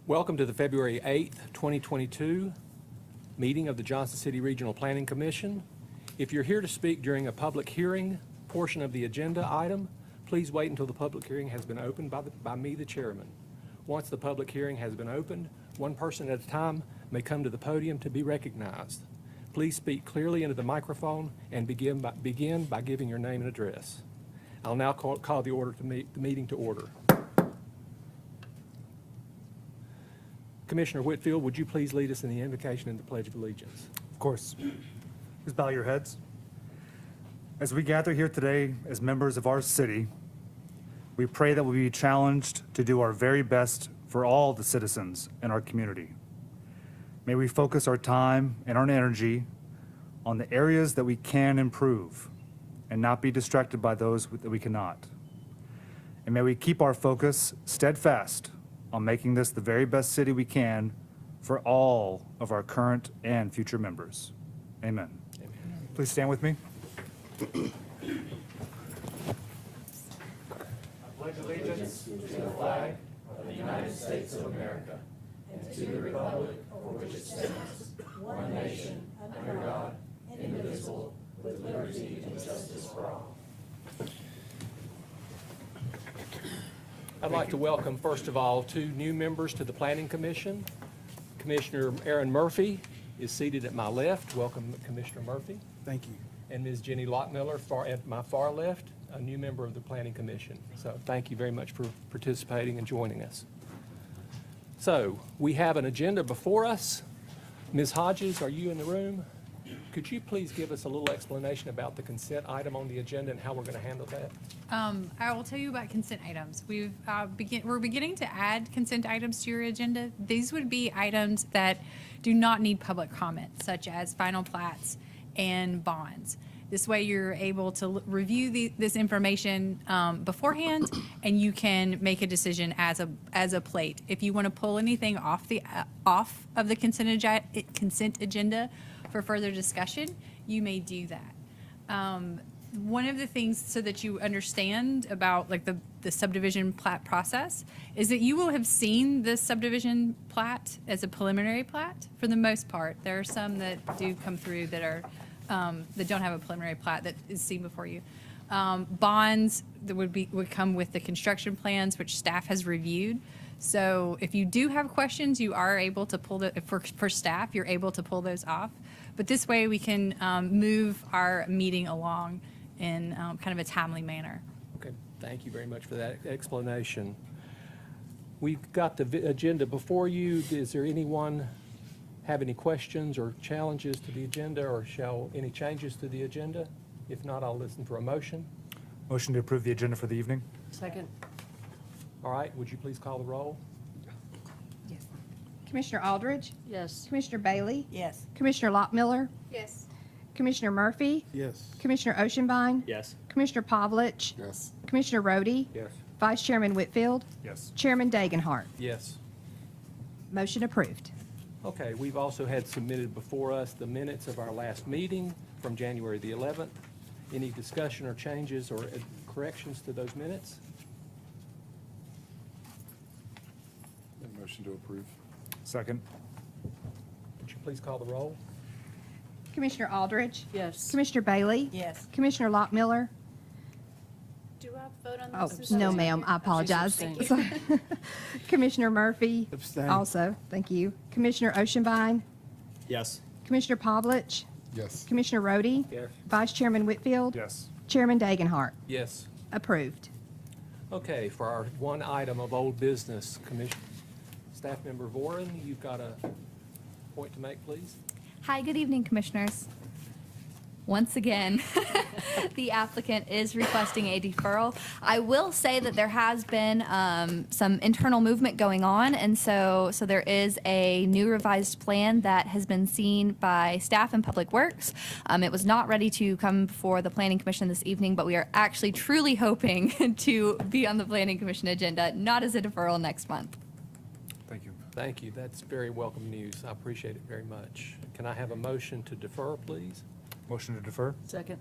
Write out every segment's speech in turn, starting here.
Welcome to the February 8th, 2022 meeting of the Johnson City Regional Planning Commission. If you're here to speak during a public hearing portion of the agenda item, please wait until the public hearing has been opened by me, the chairman. Once the public hearing has been opened, one person at a time may come to the podium to be recognized. Please speak clearly into the microphone and begin by giving your name and address. I'll now call the meeting to order. Commissioner Whitfield, would you please lead us in the invocation and the Pledge of Allegiance? Of course. Please bow your heads. As we gather here today as members of our city, we pray that we be challenged to do our very best for all the citizens in our community. May we focus our time and our energy on the areas that we can improve and not be distracted by those that we cannot. And may we keep our focus steadfast on making this the very best city we can for all of our current and future members. Amen. Amen. Please stand with me. I pledge allegiance to the flag of the United States of America and to the republic for which it stands, one nation, under God, indivisible, with liberty and justice for all. I'd like to welcome, first of all, two new members to the Planning Commission. Commissioner Aaron Murphy is seated at my left. Welcome, Commissioner Murphy. Thank you. And Ms. Jenny Lockmiller at my far left, a new member of the Planning Commission. So thank you very much for participating and joining us. So we have an agenda before us. Ms. Hodges, are you in the room? Could you please give us a little explanation about the consent item on the agenda and how we're going to handle that? I will tell you about consent items. We're beginning to add consent items to your agenda. These would be items that do not need public comment, such as final plats and bonds. This way you're able to review this information beforehand, and you can make a decision as a plate. If you want to pull anything off of the consent agenda for further discussion, you may do that. One of the things, so that you understand about like the subdivision plat process, is that you will have seen this subdivision plat as a preliminary plat for the most part. There are some that do come through that are that don't have a preliminary plat that is seen before you. Bonds that would come with the construction plans, which staff has reviewed. So if you do have questions, you are able to pull for staff, you're able to pull those off. But this way we can move our meeting along in kind of a timely manner. Okay, thank you very much for that explanation. We've got the agenda before you. Is there anyone have any questions or challenges to the agenda, or any changes to the agenda? If not, I'll listen for a motion. Motion to approve the agenda for the evening. Second. All right, would you please call the roll? Yes. Commissioner Aldridge, Yes. Commissioner Bailey, Yes. Commissioner Lockmiller, Yes. Commissioner Murphy, Yes. Commissioner Oceanbine, Yes. Commissioner Pavlich, Yes. Commissioner Rohde, Yes. Vice Chairman Whitfield, Yes. Chairman Dagenhart. Yes. Motion approved. Okay, we've also had submitted before us the minutes of our last meeting from January the 11th. Any discussion or changes or corrections to those minutes? Motion to approve. Second. Would you please call the roll? Commissioner Aldridge, Yes. Commissioner Bailey, Yes. Commissioner Lockmiller. Do I vote on Oh, this? no, ma'am, I apologize. abstained. Sorry. Commissioner Murphy. Abstain. Also, thank you. Commissioner Oceanbine, Yes. Commissioner Pavlich, Yes. Commissioner Rohde, Yes. Vice Chairman Whitfield, Yes. Chairman Dagenhart. Yes. Approved. Okay, for our one item of old business, Staff Member Voren, you've got a point to make, please. Hi, good evening, Commissioners. Once again, the applicant is requesting a deferral. I will say that there has been some internal movement going on, and so there is a new revised plan that has been seen by staff and Public Works. It was not ready to come before the Planning Commission this evening, but we are actually truly hoping to be on the Planning Commission agenda, not as a deferral next month. Thank you. Thank you. That's very welcome news. I appreciate it very much. Can I have a motion to defer, please? Motion to defer. Second.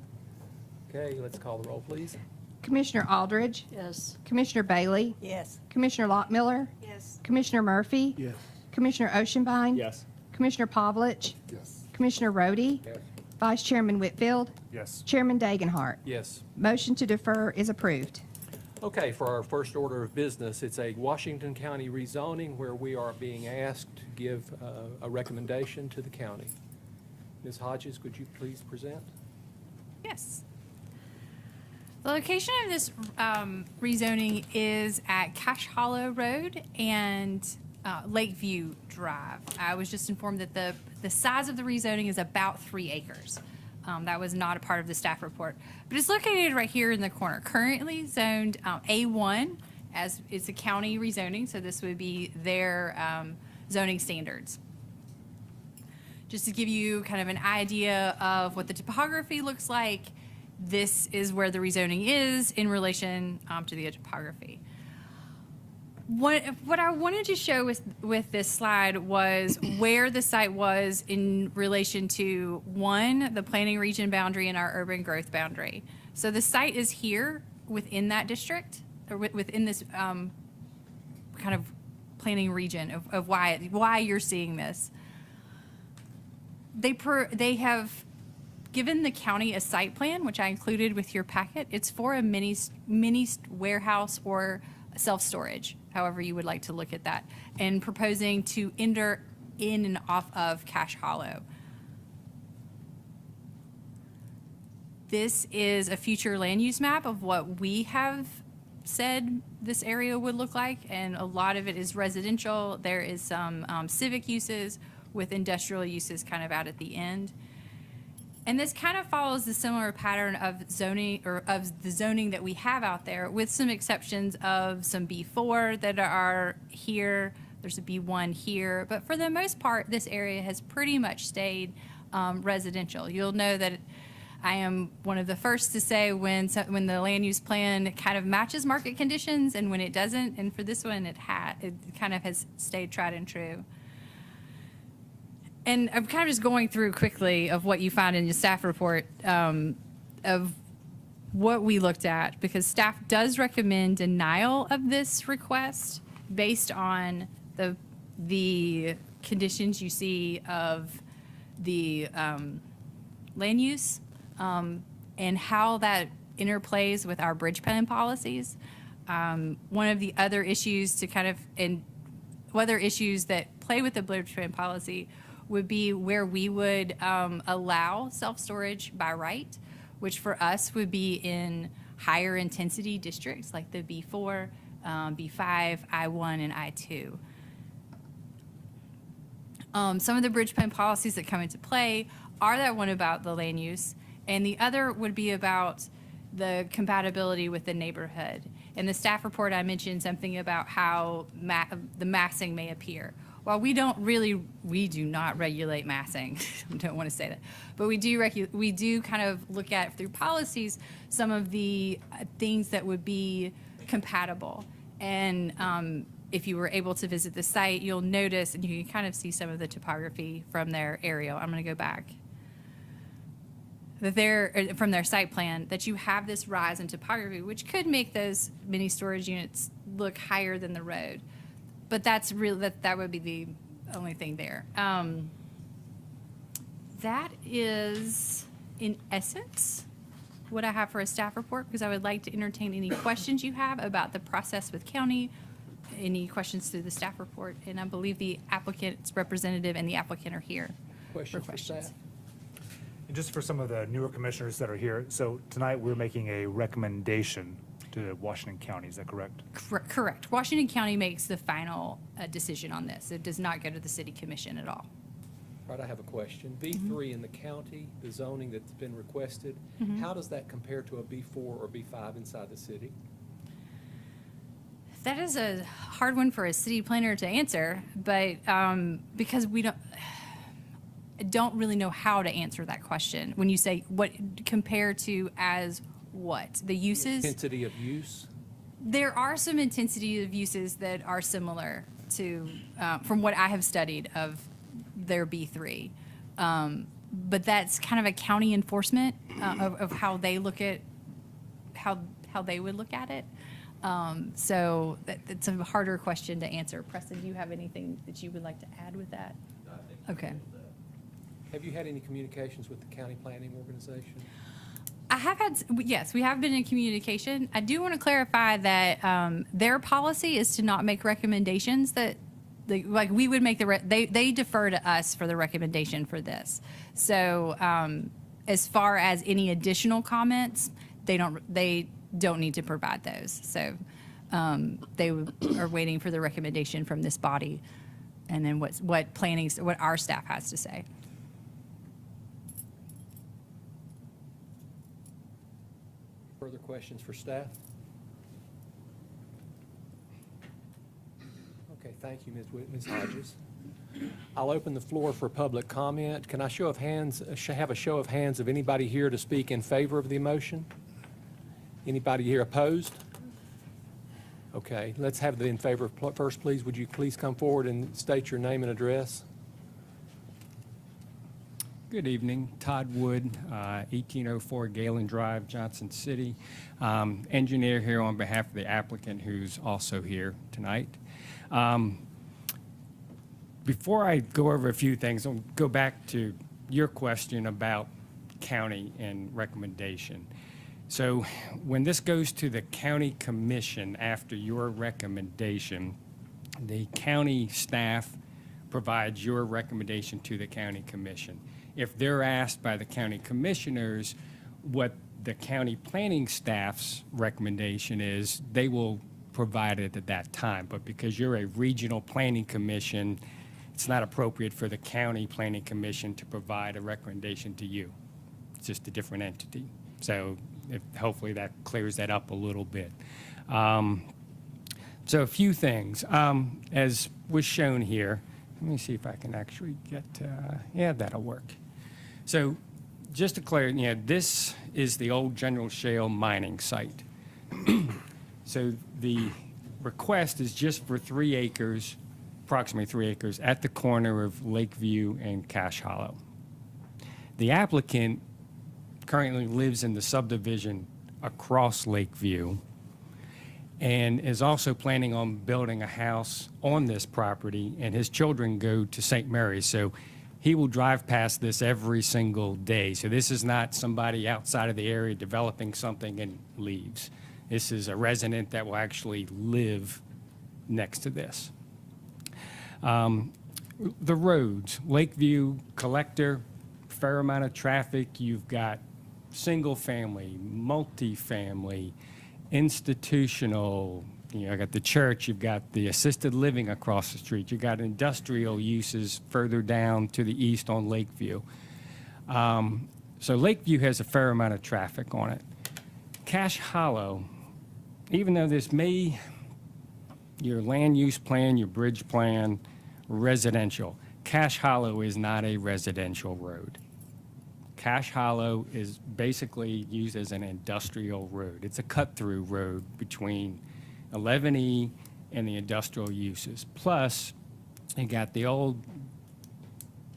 Okay, let's call the roll, please. Commissioner Aldridge, Yes. Commissioner Bailey, Yes. Commissioner Lockmiller, Yes. Commissioner Murphy, Yes. Commissioner Oshenbein, Yes. Commissioner Pavlich, Yes. Commissioner Rhodey, Yes. Vice Chairman Whitfield, Yes. Chairman Dagenhart. Yes. Motion to defer is approved. Okay, for our first order of business, it's a Washington County rezoning where we are being asked to give a recommendation to the county. Ms. Hodges, could you please present? Yes. The location of this rezoning is at Cache Hollow Road and Lakeview Drive. I was just informed that the size of the rezoning is about 3 acres. That was not a part of the staff report. But it's located right here in the corner. Currently zoned A1, as it's a county rezoning, so this would be their zoning standards. Just to give you kind of an idea of what the topography looks like, this is where the rezoning is in relation to the topography. What I wanted to show with this slide was where the site was in relation to, one, the planning region boundary and our urban growth boundary. So the site is here within that district, or within this kind of planning region of why you're seeing this. They have given the county a site plan, which I included with your packet. It's for a mini warehouse or self-storage, however you would like to look at that, and proposing to enter in and off of Cache Hollow. This is a future land use map of what we have said this area would look like, and a lot of it is residential. There is some civic uses with industrial uses kind of out at the end. And this kind of follows the similar pattern of zoning, or of the zoning that we have out there, with some exceptions of some B4 that are here. There's a B1 here, but for the most part, this area has pretty much stayed residential. You'll know that I am one of the first to say when the land use plan kind of matches market conditions and when it doesn't. And for this one, it kind of has stayed tried and true. And I'm kind of just going through quickly of what you find in your staff report of what we looked at, because staff does recommend denial of this request based on the conditions you see of the land use and how that interplays with our bridge plan policies. One of the other issues other issues that play with the bridge plan policy would be where we would allow self-storage by right, which for us would be in higher intensity districts like the B4, B5, I1, and I2. Some of the bridge plan policies that come into play are that one about the land use, and the other would be about the compatibility with the neighborhood. In the staff report, I mentioned something about how the massing may appear. While we do not regulate massing. I don't want to say that, but we do kind of look at through policies some of the things that would be compatible. And if you were able to visit the site, you'll notice, and you can kind of see some of the topography from their aerial. I'm going to go back. That from their site plan, that you have this rise in topography, which could make those mini storage units look higher than the road. But that would be the only thing there. That is, in essence, what I have for a staff report, because I would like to entertain any questions you have about the process with county, any questions through the staff report, and I believe the applicant's representative and the applicant are here for Questions for questions. staff? And just for some of the newer commissioners that are here, so tonight we're making a recommendation to Washington County, is that correct? Correct. Washington County makes the final decision on this. It does not go to the city commission at all. Right, I have a question. B3 in the county, the zoning that's been requested, how does that compare to a B4 or B5 inside the city? That is a hard one for a city planner to answer, but because we don't really know how to answer that question. When you say what compare to as what? The uses? Intensity of use? There are some intensity of uses that are similar to, from what I have studied of their B3. But that's kind of a county enforcement of how they look at how how they would look at it. So it's a harder question to answer. Preston, do you have anything that you would like to add with that? Okay. Have you had any communications with the county planning organization? I have had, yes, we have been in communication. I do want to clarify that their policy is to not make recommendations that, like, we would make they defer to us for the recommendation for this. So as far as any additional comments, they don't need to provide those. So they are waiting for the recommendation from this body, and then what our staff has to say. Further questions for staff? Okay, thank you, Ms. Hodges. I'll open the floor for public comment. Can I have a show of hands of anybody here to speak in favor of the motion? Anybody here opposed? Okay, let's have the in favor first, please. Would you please come forward and state your name and address? Good evening. Todd Wood, 1804 Galen Drive, Johnson City. Engineer here on behalf of the applicant who's also here tonight. Before I go over a few things, I'll go back to your question about county and recommendation. So when this goes to the county commission after your recommendation, the county staff provides your recommendation to the county commission. If they're asked by the county commissioners what the county planning staff's recommendation is, they will provide it at that time. But because you're a regional planning commission, it's not appropriate for the county planning commission to provide a recommendation to you. It's just a different entity. So hopefully that clears that up a little bit. So a few things. As was shown here, let me see if I can actually get, yeah, that'll work. So just to clear, this is the old General Shale mining site. So the request is just for 3 acres, approximately 3 acres, at the corner of Lakeview and Cache Hollow. The applicant currently lives in the subdivision across Lakeview and is also planning on building a house on this property, and his children go to St. Mary's. So he will drive past this every single day. So this is not somebody outside of the area developing something and leaves. This is a resident that will actually live next to this. The roads, Lakeview, Collector, fair amount of traffic. You've got single family, multifamily, institutional, I got the church, you've got the assisted living across the street, you've got industrial uses further down to the east on Lakeview. So Lakeview has a fair amount of traffic on it. Cache Hollow, even though this may, your land use plan, your bridge plan, residential, Cache Hollow is not a residential road. Cache Hollow is basically used as an industrial road. It's a cut-through road between 11E and the industrial uses. Plus, you got the old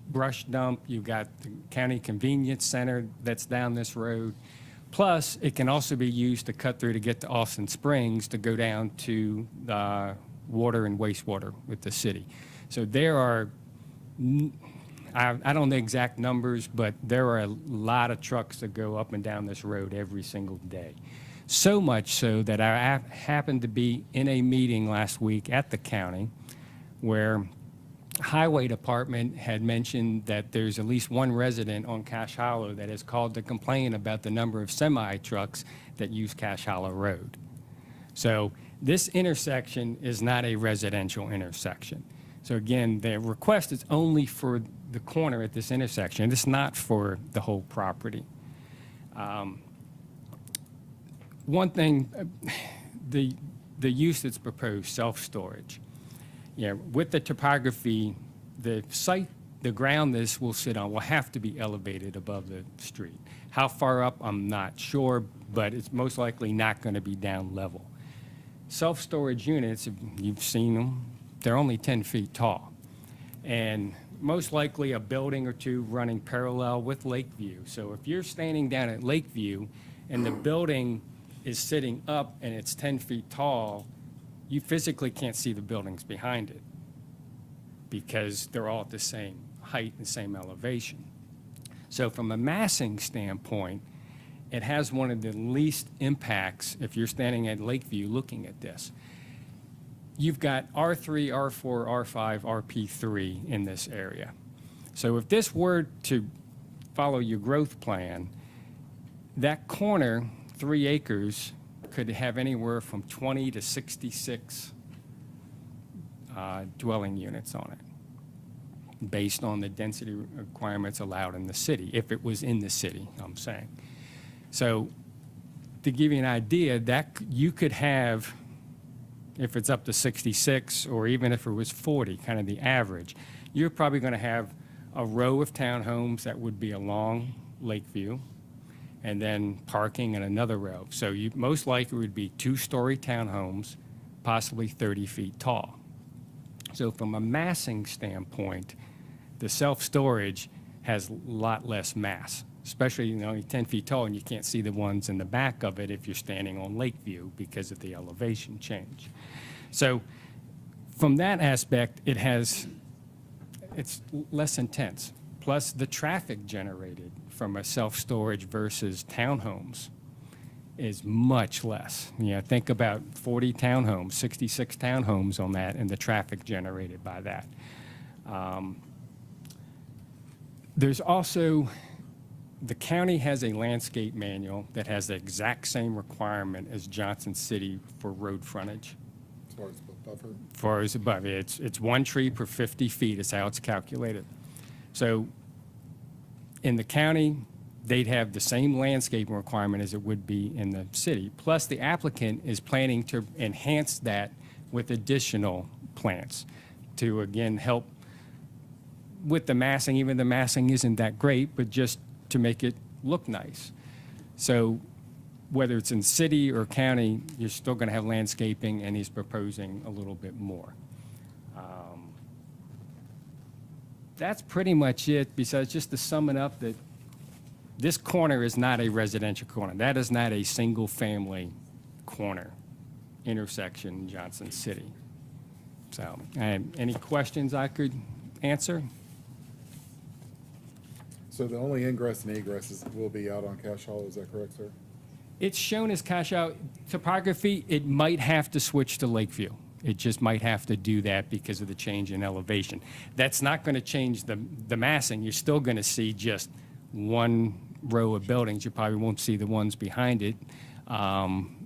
brush dump, you've got the county convenience center that's down this road. Plus, it can also be used to cut through to get to Austin Springs to go down to the water and wastewater with the city. So there are, I don't know the exact numbers, but there are a lot of trucks that go up and down this road every single day. So much so that I happened to be in a meeting last week at the county where Highway Department had mentioned that there's at least one resident on Cache Hollow that has called to complain about the number of semi-trucks that use Cache Hollow Road. So this intersection is not a residential intersection. So again, the request is only for the corner at this intersection. It's not for the whole property. One thing, the use that's proposed, self-storage. With the topography, the site, the ground this will sit on will have to be elevated above the street. How far up, I'm not sure, but it's most likely not going to be down level. Self-storage units, if you've seen them, they're only 10 feet tall. And most likely a building or two running parallel with Lakeview. So if you're standing down at Lakeview and the building is sitting up and it's 10 feet tall, you physically can't see the buildings behind it because they're all at the same height and same elevation. So from a massing standpoint, it has one of the least impacts if you're standing at Lakeview looking at this. You've got R3, R4, R5, RP3 in this area. So if this were to follow your growth plan, that corner, 3 acres, could have anywhere from 20 to 66 dwelling units on it, based on the density requirements allowed in the city, if it was in the city, I'm saying. So to give you an idea, that you could have, if it's up to 66, or even if it was 40, kind of the average, you're probably going to have a row of townhomes that would be along Lakeview, and then parking in another row. So you most likely would be 2-story townhomes, possibly 30 feet tall. So from a massing standpoint, the self-storage has a lot less mass, especially only 10 feet tall, and you can't see the ones in the back of it if you're standing on Lakeview because of the elevation change. So from that aspect, it's less intense. Plus the traffic generated from a self-storage versus townhomes is much less. Think about 40 townhomes, 66 townhomes on that, and the traffic generated by that. There's also, the county has a landscape manual that has the exact same requirement as Johnson City for road frontage. As far as the buffer. As far as above, it's 1 tree per 50 feet is how it's calculated. So in the county, they'd have the same landscaping requirement as it would be in the city. Plus, the applicant is planning to enhance that with additional plants to, again, help with the massing. Even the massing isn't that great, but just to make it look nice. So whether it's in city or county, you're still going to have landscaping, and he's proposing a little bit more. That's pretty much it, besides just to sum it up, that this corner is not a residential corner. That is not a single-family corner intersection in Johnson City. So, any questions I could answer? So the only ingress and egress will be out on Cash Hall, is that correct, sir? It's shown as cash out topography. It might have to switch to Lakeview. It just might have to do that because of the change in elevation. That's not going to change the massing. You're still going to see just 1 row of buildings. You probably won't see the ones behind it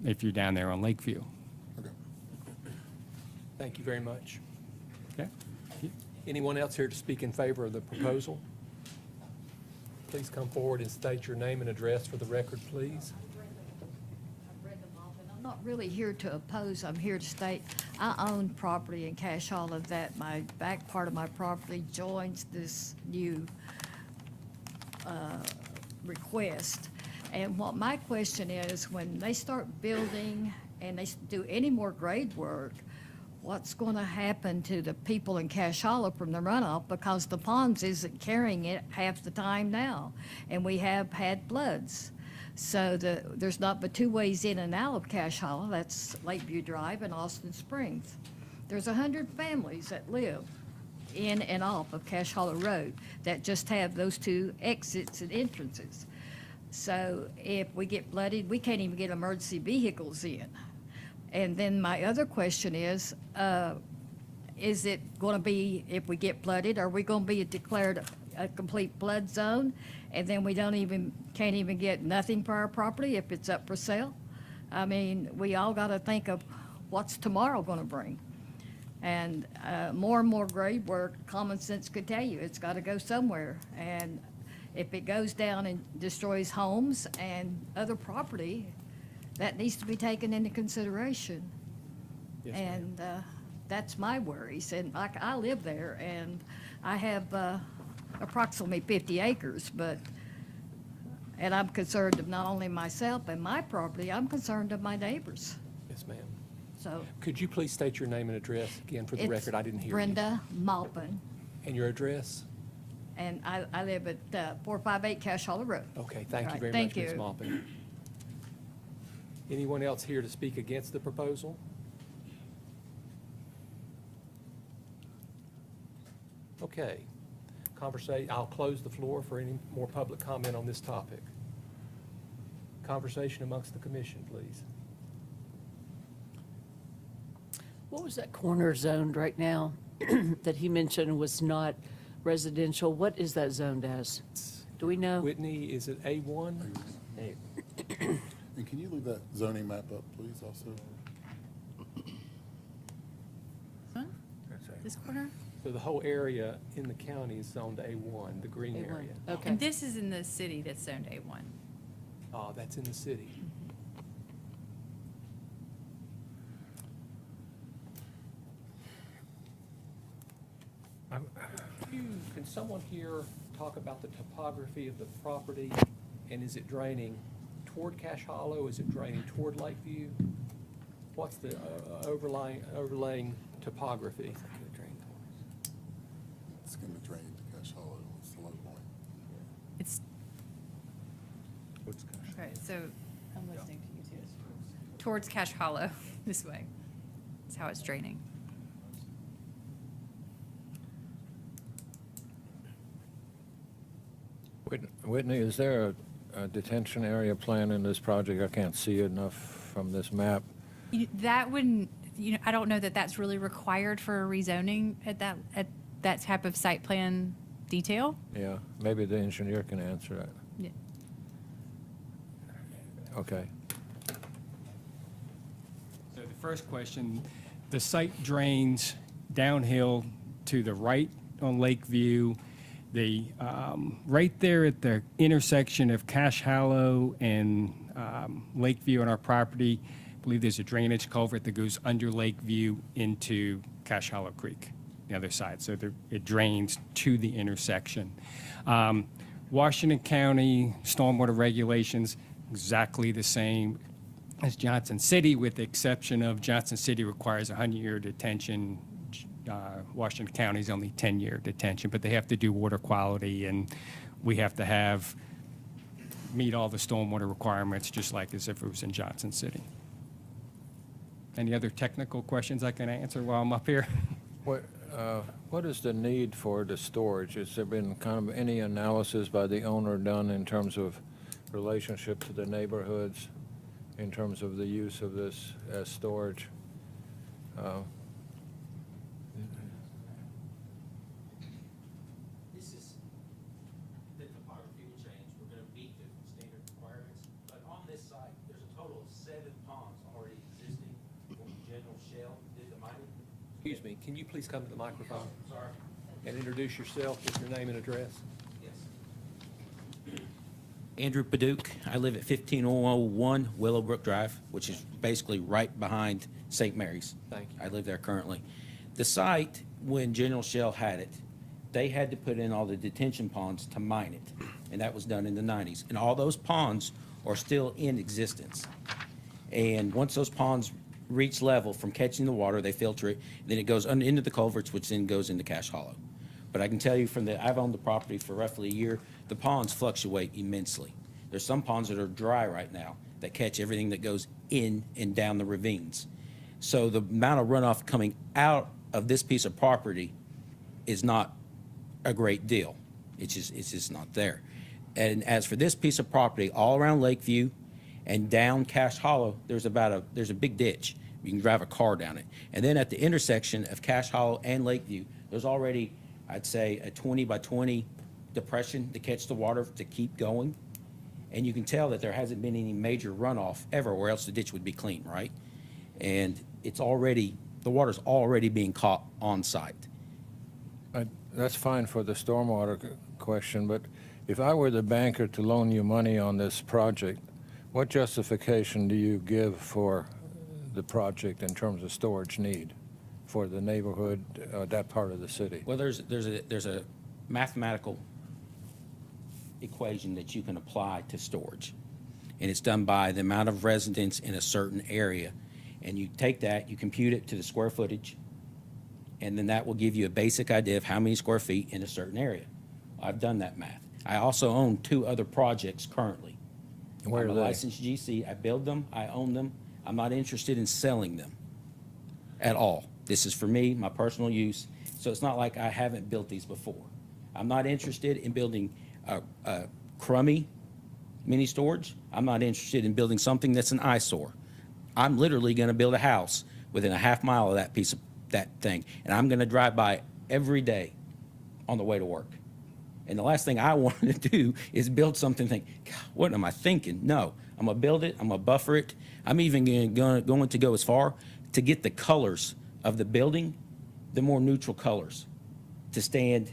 if you're down there on Lakeview. Okay. Thank you very much. Okay? Anyone else here to speak in favor of the proposal? Please come forward and state your name and address for the record, please. I'm not really here to oppose, I'm here to state, I own property in Cash Hollow that my back part of my property joins this new request. And what my question is, when they start building and they do any more grade work, what's going to happen to the people in Cash Hollow from the runoff? Because the ponds isn't carrying it half the time now, and we have had floods. So there's not but 2 ways in and out of Cash Hollow. That's Lakeview Drive and Austin Springs. There's 100 families that live in and off of Cash Hollow Road that just have those 2 exits and entrances. So if we get flooded, we can't even get emergency vehicles in. And then my other question is it going to be, if we get flooded, are we going to be declared a complete flood zone? And then we can't even get nothing for our property if it's up for sale? I mean, we all got to think of what's tomorrow going to bring. And more and more grade work, common sense could tell you, it's got to go somewhere. And if it goes down and destroys homes and other property, that needs to be taken into consideration. Yes, ma'am. And that's my worries. And I live there, and I have approximately 50 acres, and I'm concerned of not only myself and my property, I'm concerned of my neighbors. Yes, ma'am. So Could you please state your name and address again for the it's record? I didn't hear you. Brenda Maupin, And your address? and I live at 458 Cash Hollow Road. Okay, thank All you right, very much, thank Ms. you. Maupin. Anyone else here to speak against the proposal? Okay. I'll close the floor for any more public comment on this topic. Conversation amongst the commission, please. What was that corner zoned right now that he mentioned was not residential? What is that zoned as? Do we know? Whitney, is it A1? And can you leave that zoning map up, please, also? Huh? This corner? So the whole area in the county is zoned A1, the green A1. area. Okay. And this is in the city that's zoned A1. Oh, that's in the city. Can someone here talk about the topography of the property? And is it draining toward Cache Hollow? Is it draining toward Lakeview? What's the overlaying topography? It's going to drain to Cache Hollow. It's the low point. It's, okay, so I'm listening to you too. Towards Cache Hollow, this way. That's how it's draining. Whitney, is there a detention area plan in this project? I can't see it enough from this map. That wouldn't, I don't know that that's really required for a rezoning at that type of site plan detail. Yeah, maybe the engineer can answer that. Yeah. Okay. So the first question, the site drains downhill to the right on Lakeview. Right there at the intersection of Cache Hollow and Lakeview on our property, I believe there's a drainage culvert that goes under Lakeview into Cache Hollow Creek, the other side. So it drains to the intersection. Washington County stormwater regulations, exactly the same as Johnson City, with the exception of Johnson City requires a 100-year detention. Washington County's only 10-year detention, but they have to do water quality, and we have to meet all the stormwater requirements, just like as if it was in Johnson City. Any other technical questions I can answer while I'm up here? What is the need for the storage? Has there been kind of any analysis by the owner done in terms of relationship to the neighborhoods, in terms of the use of this as storage? This is, the topography will change. We're going to meet the standard requirements. But on this site, there's a total of 7 ponds already existing when General Shell did the mining. Excuse me, can you please come to the microphone Sorry. and introduce yourself with your name and address? Yes. Andrew Paduch. I live at 1501 Willowbrook Drive, which is basically right behind St. Mary's. Thank you. I live there currently. The site, when General Shell had it, they had to put in all the detention ponds to mine it, and that was done in the 90s. And all those ponds are still in existence. And once those ponds reach level from catching the water, they filter it, then it goes into the culverts, which then goes into Cache Hollow. But I can tell you I've owned the property for roughly a year, the ponds fluctuate immensely. There's some ponds that are dry right now that catch everything that goes in and down the ravines. So the amount of runoff coming out of this piece of property is not a great deal. It's just not there. And as for this piece of property, all around Lakeview and down Cache Hollow, there's a big ditch. You can drive a car down it. And then at the intersection of Cache Hollow and Lakeview, there's already, I'd say, a 20 by 20 depression to catch the water to keep going. And you can tell that there hasn't been any major runoff ever, or else the ditch would be clean, right? And the water's already being caught on site. That's fine for the stormwater question, but if I were the banker to loan you money on this project, what justification do you give for the project in terms of storage need for the neighborhood, that part of the city? Well, there's a mathematical equation that you can apply to storage. And it's done by the amount of residents in a certain area. And you take that, you compute it to the square footage, and then that will give you a basic idea of how many square feet in a certain area. I've done that math. I also own 2 other projects currently Where I'm are a they? licensed GC. I build them, I own them. I'm not interested in selling them at all. This is for me, my personal use. So it's not like I haven't built these before. I'm not interested in building a crummy mini storage. I'm not interested in building something that's an eyesore. I'm literally going to build a house within a half mile of that piece of that thing, and I'm going to drive by every day on the way to work. And the last thing I want to do is build something and think, God, what am I thinking? No, I'm going to build it. I'm going to buffer it. I'm even going to go as far to get the colors of the building, the more neutral colors, to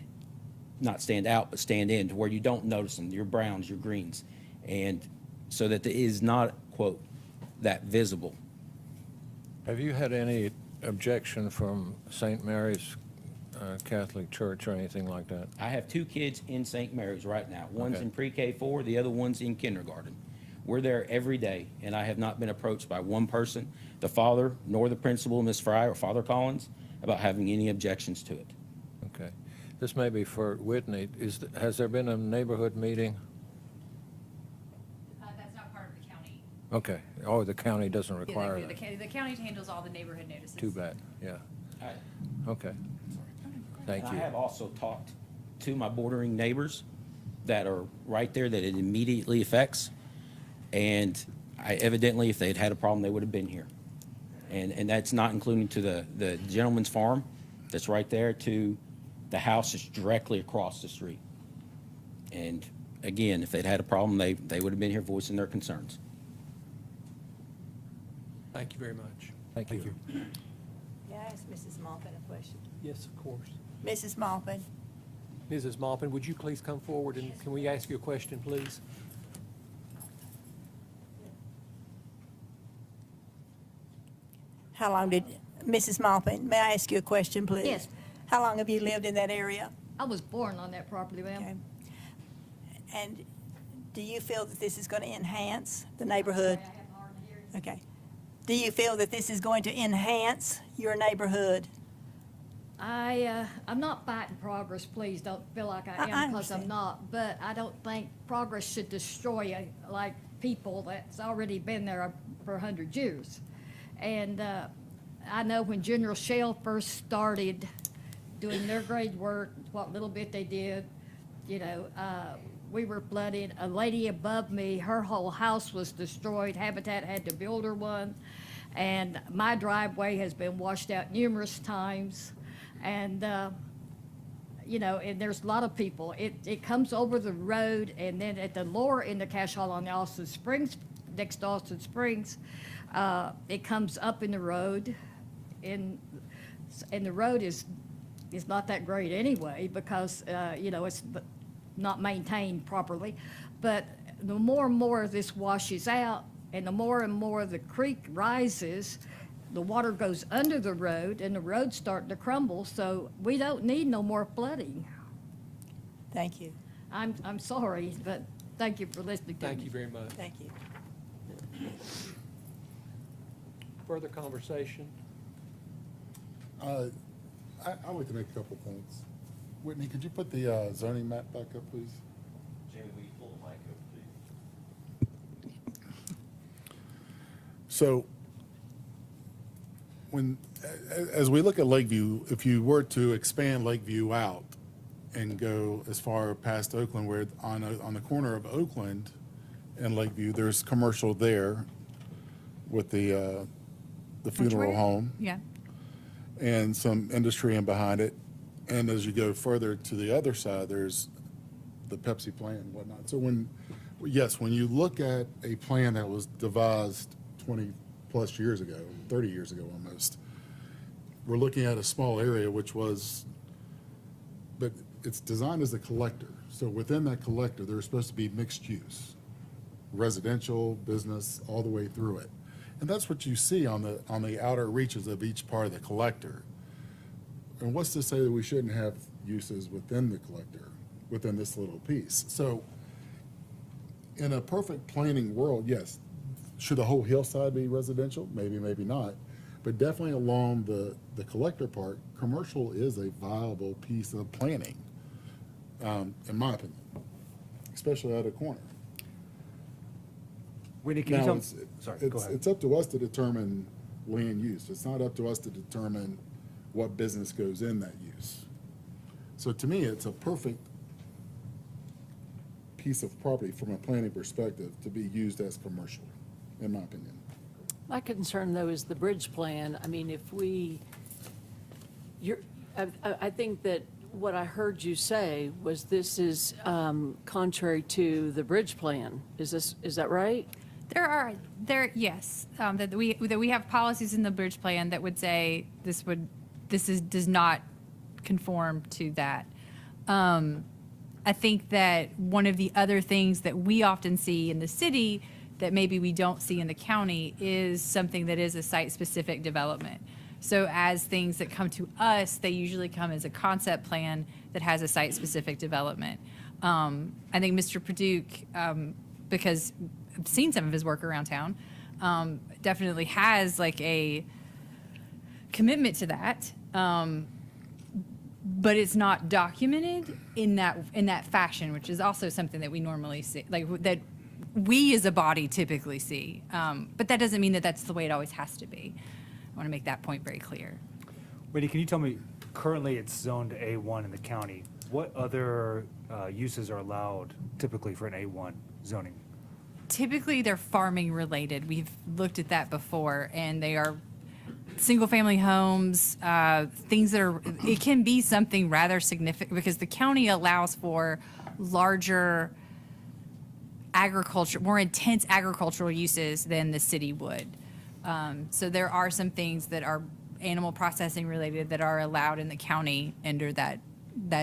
not stand out, but stand in to where you don't notice them, your browns, your greens, and so that it is not, quote, that visible. Have you had any objection from St. Mary's Catholic Church or anything like that? I have 2 kids in St. Mary's right now. One's Okay. in pre-K 4, the other one's in kindergarten. We're there every day, and I have not been approached by one person, the father, nor the principal, Ms. Fry, or Father Collins, about having any objections to it. Okay. This may be for Whitney. Has there been a neighborhood meeting? That's not part of the county. Okay. Oh, the county doesn't require that. The county handles all the neighborhood notices. Too bad, yeah. Okay. Thank And you. I have also talked to my bordering neighbors that are right there that it immediately affects. And evidently, if they'd had a problem, they would have been here. And that's not including to the gentleman's farm that's right there to the house that's directly across the street. And again, if they'd had a problem, they would have been here voicing their concerns. Thank you very much. Thank you. May I ask Mrs. Maupin a question? Yes, of course. Mrs. Maupin, Mrs. Maupin, would you please come forward and can we ask you a question, please? Mrs. Maupin, may I ask you a question, please? Yes. How long have you lived in that area? I was born on that property, ma'am. Okay. And do you feel that this is going to enhance the neighborhood? Okay. Do you feel that this is going to enhance your neighborhood? I'm not fighting progress, please don't feel like I I am, because I'm understand. not. But I don't think progress should destroy like people that's already been there for 100 years. And I know when General Shell first started doing their grade work, what little bit they did, we were flooded. A lady above me, her whole house was destroyed. Habitat had to build her one. And my driveway has been washed out numerous times. And, and there's a lot of people. It comes over the road, and then at the lower end of Cash Hall on the Austin Springs, next to Austin Springs, it comes up in the road. And the road is not that great anyway, because, it's not maintained properly. But the more and more this washes out, and the more and more the creek rises, the water goes under the road, and the road's starting to crumble, so we don't need no more flooding. Thank you. I'm sorry, but thank you for listening to me. Thank you very much. Thank you. Further conversation? I'd like to make a couple points. Whitney, could you put the zoning map back up, please? Jamie, will you pull the mic over, please? So, as we look at Lakeview, if you were to expand Lakeview out and go as far past Oakland, where on the corner of Oakland and Lakeview, there's commercial there with the funeral home Yeah. and some industry in behind it. And as you go further to the other side, there's the Pepsi plant and whatnot. So when you look at a plan that was devised 20 plus years ago, 30 years ago almost, we're looking at a small area but it's designed as a collector. So within that collector, there's supposed to be mixed use, residential, business, all the way through it. And that's what you see on the outer reaches of each part of the collector. And what's to say that we shouldn't have uses within the collector, within this little piece? So in a perfect planning world, yes, should the whole hillside be residential? Maybe, maybe not. But definitely along the collector part, commercial is a viable piece of planning, in my opinion, especially at a corner. Whitney, can you Now, tell, it's, sorry, go ahead. it's up to us to determine land use. It's not up to us to determine what business goes in that use. So to me, it's a perfect piece of property from a planning perspective to be used as commercial, in my opinion. My concern, though, is the bridge plan. I mean, if we, I think that what I heard you say was this is contrary to the bridge plan. Is that right? Yes, that we have policies in the bridge plan that would say does not conform to that. I think that one of the other things that we often see in the city that maybe we don't see in the county is something that is a site-specific development. So as things that come to us, they usually come as a concept plan that has a site-specific development. I think Mr. Paduch, because I've seen some of his work around town, definitely has like a commitment to that. But it's not documented in that fashion, which is also something that we normally see, like that we as a body typically see. But that doesn't mean that that's the way it always has to be. I want to make that point very clear. Whitney, can you tell me, currently it's zoned A1 in the county. What other uses are allowed typically for an A1 zoning? Typically, they're farming related. We've looked at that before, and they are single-family homes, things that are, it can be something rather significant because the county allows for larger agriculture, more intense agricultural uses than the city would. So there are some things that are animal processing related that are allowed in the county under that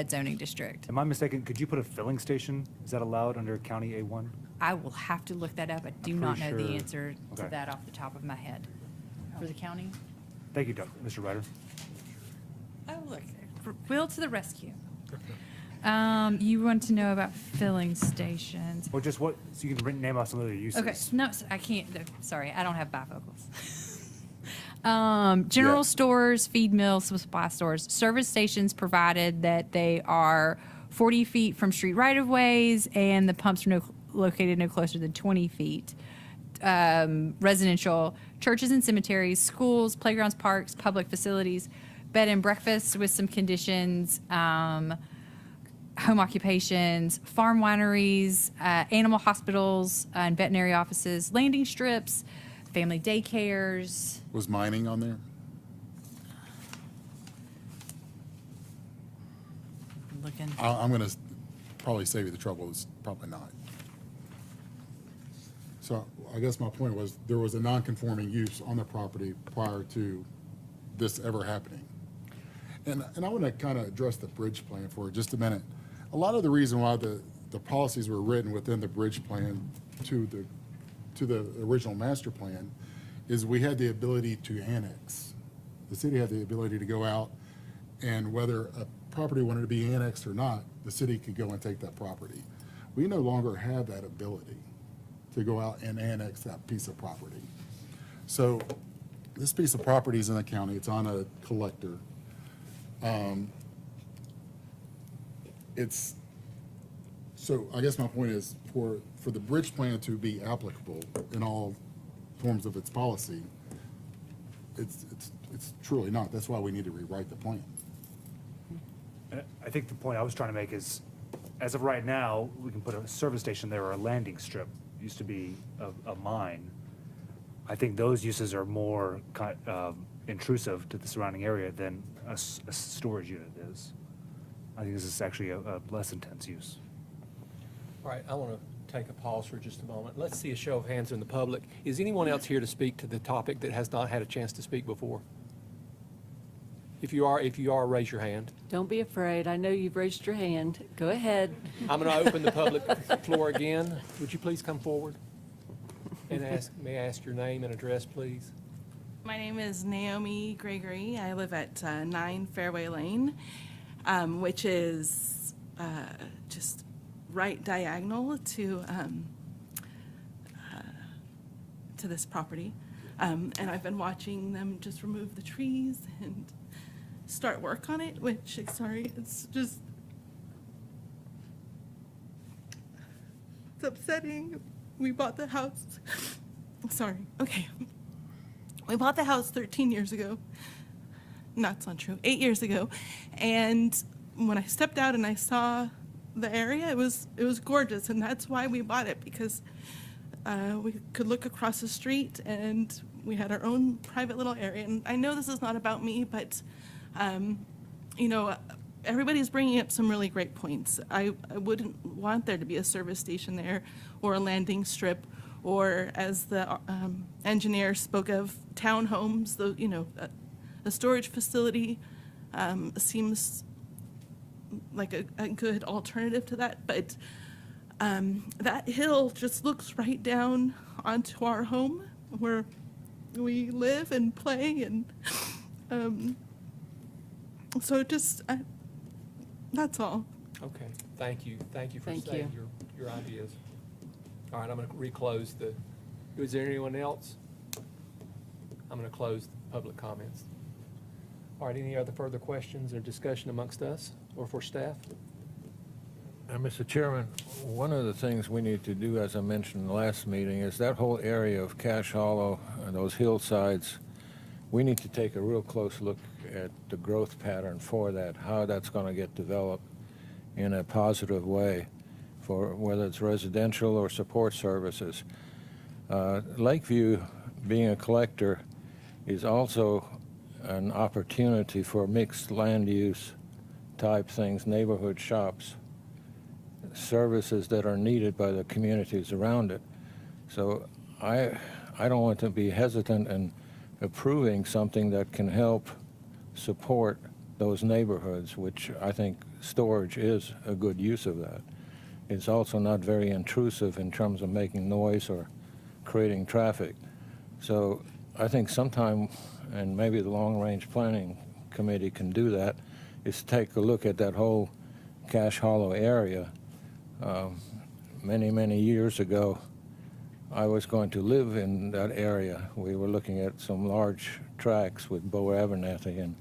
zoning district. Am I mistaken? Could you put a filling station? Is that allowed under county A1? I will have to look that up. I do not know Pretty the sure. answer to Okay. that off the top of my head. For the county? Thank you, Mr. Ryder. Oh, look, Will to the rescue. You want to know about filling stations. Well, just what, so you can name off some of the uses. Okay, no, I can't, sorry, I don't have bifocals. General Yeah. stores, feed mills, supply stores, service stations provided that they are 40 feet from street right-of-ways and the pumps are located no closer than 20 feet. Residential, churches and cemeteries, schools, playgrounds, parks, public facilities, bed and breakfasts with some conditions, home occupations, farm wineries, animal hospitals and veterinary offices, landing strips, family daycares. Was mining on there? Looking. I'm going to probably save you the trouble. It's probably not. So I guess my point was there was a non-conforming use on the property prior to this ever happening. And I want to kind of address the bridge plan for just a minute. A lot of the reason why the policies were written within the bridge plan to the original master plan is we had the ability to annex. The city had the ability to go out and whether a property wanted to be annexed or not, the city could go and take that property. We no longer have that ability to go out and annex that piece of property. So this piece of property is in the county. It's on a collector. So I guess my point is for the bridge plan to be applicable in all forms of its policy, it's truly not. That's why we need to rewrite the plan. And I think the point I was trying to make is, as of right now, we can put a service station there or a landing strip. It used to be a mine. I think those uses are more intrusive to the surrounding area than a storage unit is. I think this is actually a less intense use. All right, I want to take a pause for just a moment. Let's see a show of hands in the public. Is anyone else here to speak to the topic that has not had a chance to speak before? If you are, raise your hand. Don't be afraid. I know you've raised your hand. Go ahead. I'm going to open the public floor again. Would you please come forward? And may I ask your name and address, please? My name is Naomi Gregory. I live at 9 Fairway Lane, which is just right diagonal to this property. And I've been watching them just remove the trees and start work on it, which, sorry, it's upsetting. We bought the house sorry, okay. We bought the house 13 years ago. No, it's not true, 8 years ago. And when I stepped out and I saw the area, it was gorgeous, and that's why we bought it, because we could look across the street and we had our own private little area. And I know this is not about me, but you know, everybody's bringing up some really great points. I wouldn't want there to be a service station there, or a landing strip, or, as the engineer spoke of, townhomes. A storage facility seems like a good alternative to that. But that hill just looks right down onto our home where we live and play, and so that's all. Okay, thank you. Thank you for Thank saying your ideas. All right, I'm going to reclose is there anyone else? I'm going to close public comments. All right, any other further questions or discussion amongst us or for staff? Mr. Chairman, one of the things we need to do, as I mentioned in the last meeting, is that whole area of Cache Hollow and those hillsides, we need to take a real close look at the growth pattern for that, how that's going to get developed in a positive way, for whether it's residential or support services. Lakeview, being a collector, is also an opportunity for mixed land use type things, neighborhood shops, services that are needed by the communities around it. So I don't want to be hesitant in approving something that can help support those neighborhoods, which I think storage is a good use of that. It's also not very intrusive in terms of making noise or creating traffic. So I think sometime, and maybe the Long Range Planning Committee can do that, is take a look at that whole Cache Hollow area. Many years ago, I was going to live in that area. We were looking at some large tracts with Bo Abernathy, and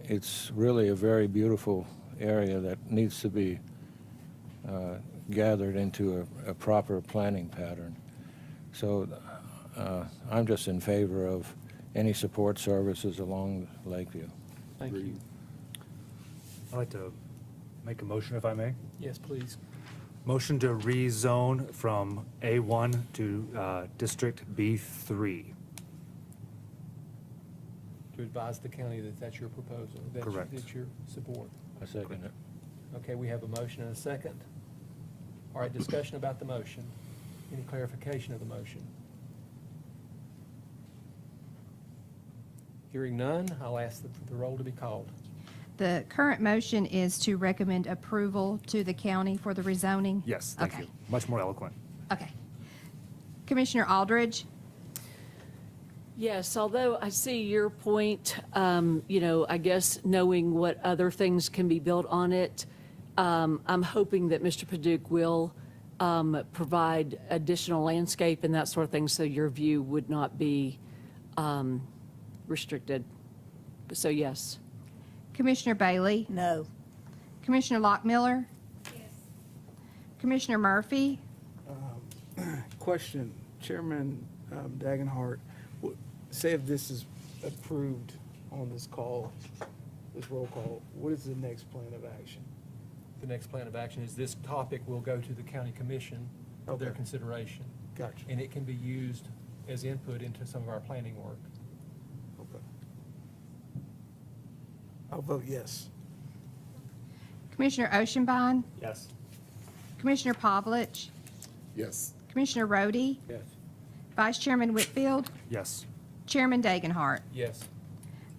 it's really a very beautiful area that needs to be gathered into a proper planning pattern. So I'm just in favor of any support services along Lakeview. Thank you. I'd like to make a motion, if I may. Yes, please. Motion to rezone from A1 to District B3. To advise the county that that's your proposal. Correct. That's your support. I second it. Okay, we have a motion and a second. All right, discussion about the motion. Any clarification of the motion? Hearing none, I'll ask the roll to be called. The current motion is to recommend approval to the county for the rezoning? Yes, thank Okay. you. Much more eloquent. Okay. Commissioner Aldridge? Yes, although I see your point, I guess knowing what other things can be built on it, I'm hoping that Mr. Pkwy will provide additional landscape and that sort of thing, so your view would not be restricted. So yes. Commissioner Bailey? No. Commissioner Lockmiller? Yes. Commissioner Murphy? Question, Chairman Dagenhart, say if this is approved on this call, this roll call, what is the next plan of action? The next plan of action is this topic will go to the county commission for their Okay. consideration. Gotcha. And it can be used as input into some of our planning work. Okay. I'll vote yes. Commissioner Oshenbine? Yes. Commissioner Pavlich? Yes. Commissioner Rhodey? Yes. Vice Chairman Whitfield? Yes. Chairman Dagenhart? Yes.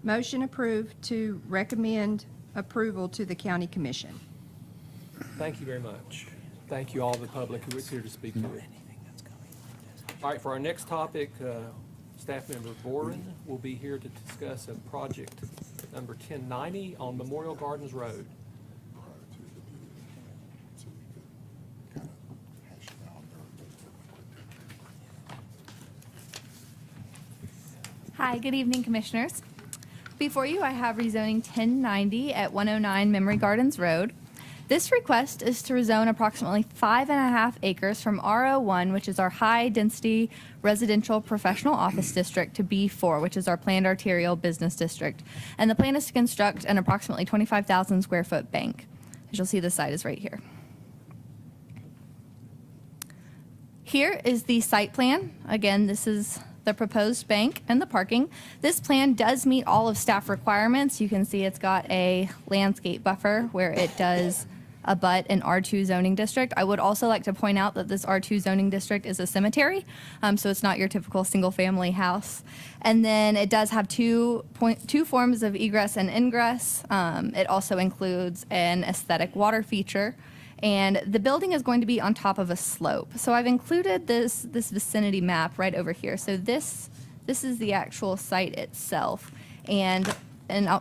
Motion approved to recommend approval to the county commission. Thank you very much. Thank you all the public who is here to speak to it. All right, for our next topic, staff member Boren will be here to discuss a project number 1090 on Memorial Gardens Road. Prior to the meeting, so we could kind of hash it out or Hi, good evening, Commissioners. Before you, I have rezoning 1090 at 109 Memory Gardens Road. This request is to rezone approximately 5.5 acres from RO1, which is our high-density residential professional office district, to B4, which is our planned arterial business district. And the plan is to construct an approximately 25,000 square foot bank. As you'll see, the site is right here. Here is the site plan. Again, this is the proposed bank and the parking. This plan does meet all of staff requirements. You can see it's got a landscape buffer where it does abut an R2 zoning district. I would also like to point out that this R2 zoning district is a cemetery, so it's not your typical single-family house. And then it does have two forms of egress and ingress. It also includes an aesthetic water feature. And the building is going to be on top of a slope. So I've included this vicinity map right over here. So this is the actual site itself. And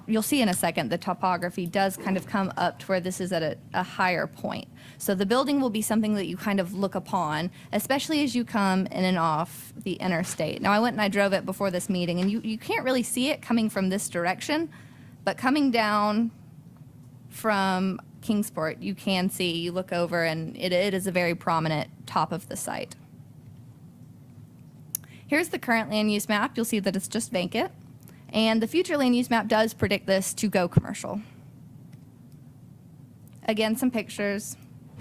you'll see in a second, the topography does kind of come up to where this is at a higher point. So the building will be something that you kind of look upon, especially as you come in and off the interstate. Now, I went and I drove it before this meeting, and you can't really see it coming from this direction, but coming down from Kingsport, you can see, you look over, and it is a very prominent top of the site. Here's the current land use map. You'll see that it's just vacant. And the future land use map does predict this to go commercial. Again, some pictures.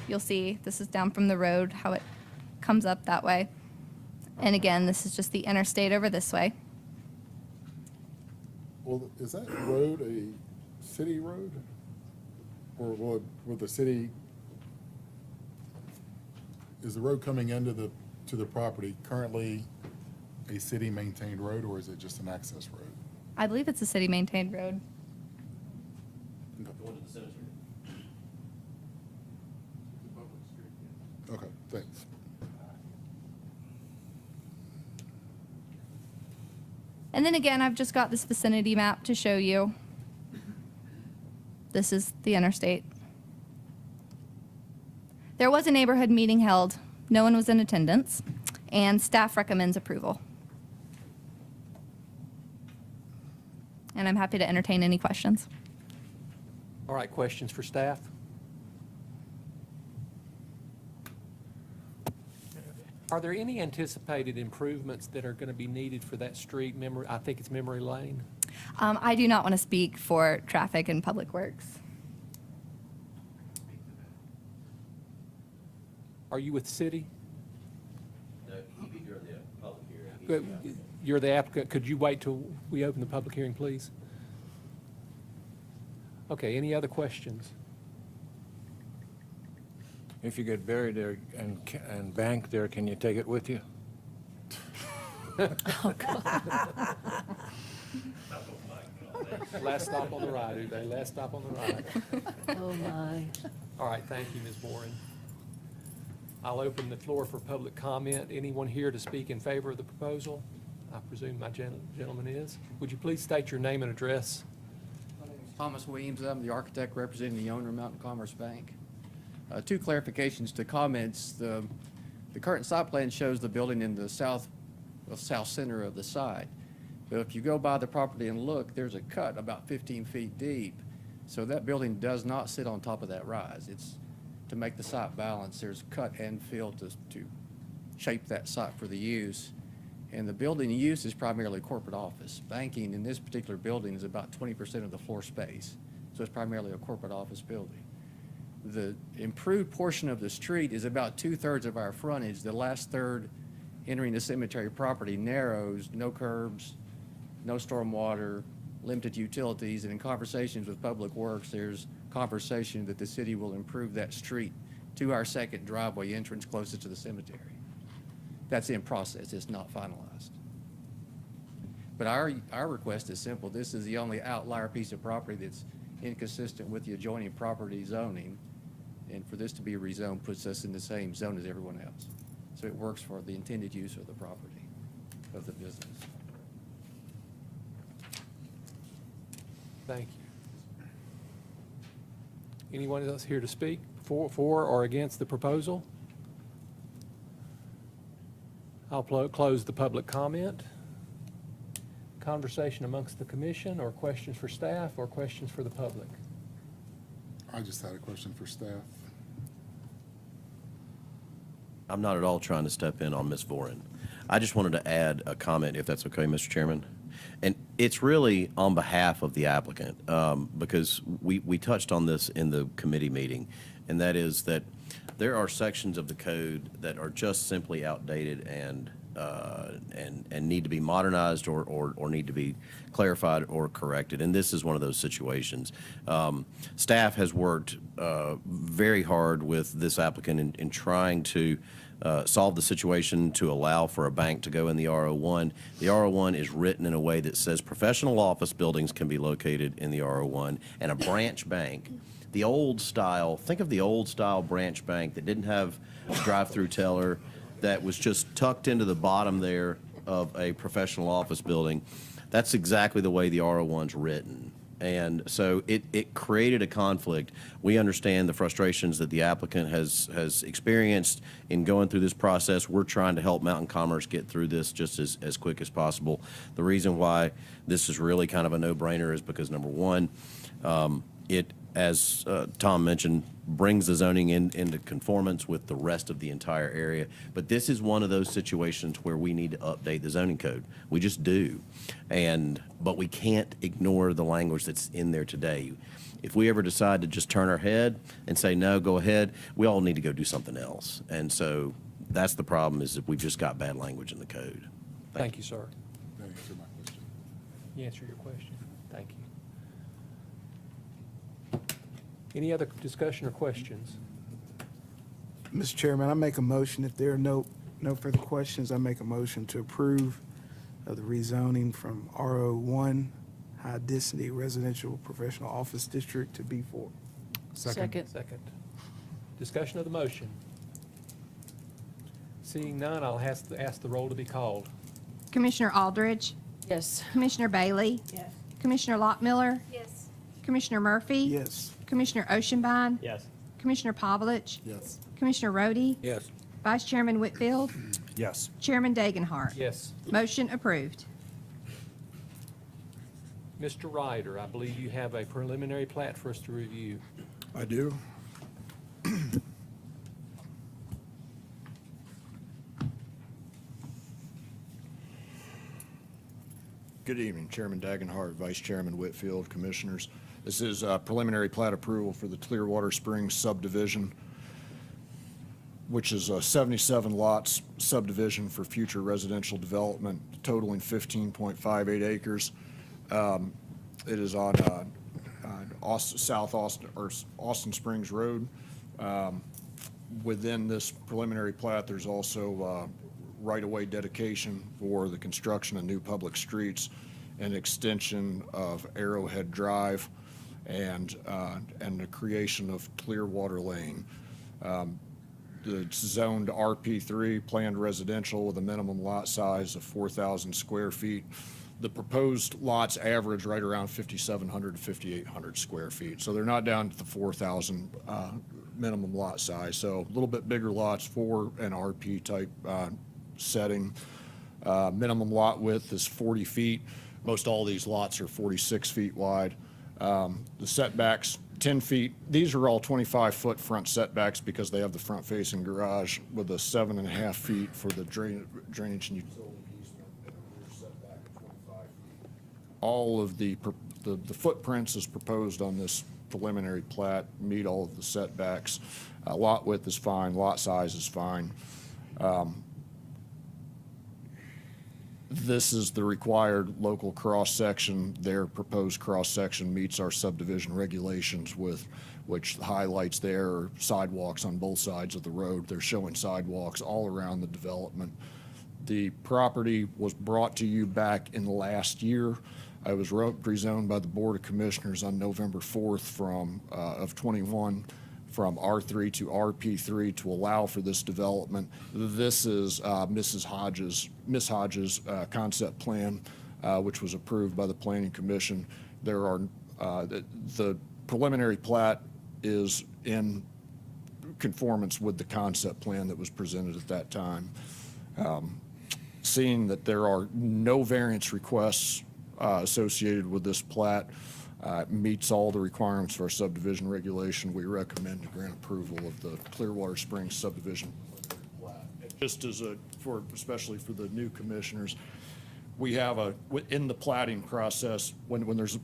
You'll see this is down from the road, how it comes up that way. And again, this is just the interstate over this way. Well, is that road a city road? Or will the city, is the road coming into to the property currently a city-maintained road, or is it just an access road? I believe it's a city-maintained road. Okay, thanks. And then again, I've just got this vicinity map to show you. This is the interstate. There was a neighborhood meeting held. No one was in attendance, and staff recommends approval. And I'm happy to entertain any questions. All right, questions for staff? Are there any anticipated improvements that are going to be needed for that street? I think it's Memory Lane. I do not want to speak for traffic and public works. Are you with city? No, he'd be during the public hearing. You're the applicant. Could you wait till we open the public hearing, please? Okay, any other questions? If you get buried there and banked there, can you take it with you? Last stop on the ride, Uday. Last stop on the ride. Oh, my. All right, thank you, Ms. Warren. I'll open the floor for public comment. Anyone here to speak in favor of the proposal? I presume my gentleman is. Would you please state your name and address? My name is Thomas Weems. I'm the architect representing the owner of Mountain Commerce Bank. Two clarifications to comments. The current site plan shows the building in the south center of the site. But if you go by the property and look, there's a cut about 15 feet deep. So that building does not sit on top of that rise. It's to make the site balance. There's cut and fill to shape that site for the use. And the building use is primarily corporate office. Banking in this particular building is about 20% of the floor space. So it's primarily a corporate office building. The improved portion of the street is about 2/3 of our frontage. The last third entering the cemetery property narrows, no curbs, no stormwater, limited utilities, and in conversations with Public Works, there's conversation that the city will improve that street to our second driveway entrance closest to the cemetery. That's in process, it's not finalized. But our request is simple. This is the only outlier piece of property that's inconsistent with the adjoining property zoning, and for this to be rezoned puts us in the same zone as everyone else. So it works for the intended use of the property, of the business. Thank you. Anyone else here to speak for or against the proposal? I'll close the public comment. Conversation amongst the commission, or questions for staff, or questions for the public? I just had a question for staff. I'm not at all trying to step in on Ms. Voren. I just wanted to add a comment, if that's okay, Mr. Chairman. And it's really on behalf of the applicant, because we touched on this in the committee meeting, and that is that there are sections of the code that are just simply outdated and need to be modernized or need to be clarified or corrected. And this is one of those situations. Staff has worked very hard with this applicant in trying to solve the situation to allow for a bank to go in the RO1. The RO1 is written in a way that says professional office buildings can be located in the RO1, and a branch bank, the old style, think of the old style branch bank that didn't have a drive-through teller, that was just tucked into the bottom there of a professional office building. That's exactly the way the RO1's written. And so it created a conflict. We understand the frustrations that the applicant has experienced in going through this process. We're trying to help Mountain Commerce get through this just as quick as possible. The reason why this is really kind of a no-brainer is because, number one, it, as Tom mentioned, brings the zoning into conformance with the rest of the entire area. But this is one of those situations where we need to update the zoning code. We just do. But we can't ignore the language that's in there today. If we ever decide to just turn our head and say, no, go ahead, we all need to go do something else. And so that's the problem, is that we've just got bad language in the code. Thank you, sir. That answered my question. You answered your question. Thank you. Any other discussion or questions? Mr. Chairman, I make a motion, if there are no further questions, I make a motion to approve of the rezoning from RO1 High Density Residential Professional Office District to B4. Second. Second. Discussion of the motion. Seeing none, I'll ask the roll to be called. Commissioner Aldridge, Yes. Commissioner Bailey, Yes. Commissioner Lockmiller, Yes. Commissioner Murphy. Yes. Commissioner Oshinbain. Yes. Commissioner Pavlich. Yes. Commissioner Rhodey. Yes. Vice Chairman Whitfield. Yes. Chairman Dagenhart. Yes. Motion approved. Mr. Ryder, I believe you have a preliminary plat for us to review. I do. Good evening, Chairman Dagenhart, Vice Chairman Whitfield, Commissioners. This is preliminary plat approval for the Clearwater Springs subdivision, which is a 77 lots subdivision for future residential development totaling 15.58 acres. It is on South Austin, or Austin Springs Road. Within this preliminary plat, there's also right-of-way dedication for the construction of new public streets and extension of Arrowhead Drive and the creation of Clearwater Lane. It's zoned RP3, planned residential, with a minimum lot size of 4,000 square feet. The proposed lots average right around 5,700 to 5,800 square feet. So they're not down to the 4,000 minimum lot size. So a little bit bigger lots for an RP type setting. Minimum lot width is 40 feet. Most all these lots are 46 feet wide. The setbacks, 10 feet. These are all 25-foot front setbacks because they have the front-facing garage with a 7.5 feet for the drainage and utility easement, and a rear setback of 25 feet. All of the footprints as proposed on this preliminary plat meet all of the setbacks. Lot width is fine, lot size is fine. This is the required local cross-section. Their proposed cross-section meets our subdivision regulations, with which the highlights there are sidewalks on both sides of the road. They're showing sidewalks all around the development. The property was brought to you back in the last year. I was rezoned by the Board of Commissioners on November 4th of 21 from R3 to RP3 to allow for this development. This is Miss Hodges' concept plan, which was approved by the Planning Commission. There are the preliminary plat is in conformance with the concept plan that was presented at that time. Seeing that there are no variance requests associated with this plat meets all the requirements for our subdivision regulation. We recommend to grant approval of the Clearwater Springs subdivision plat. Just as especially for the new commissioners, we have in the platting process, when there's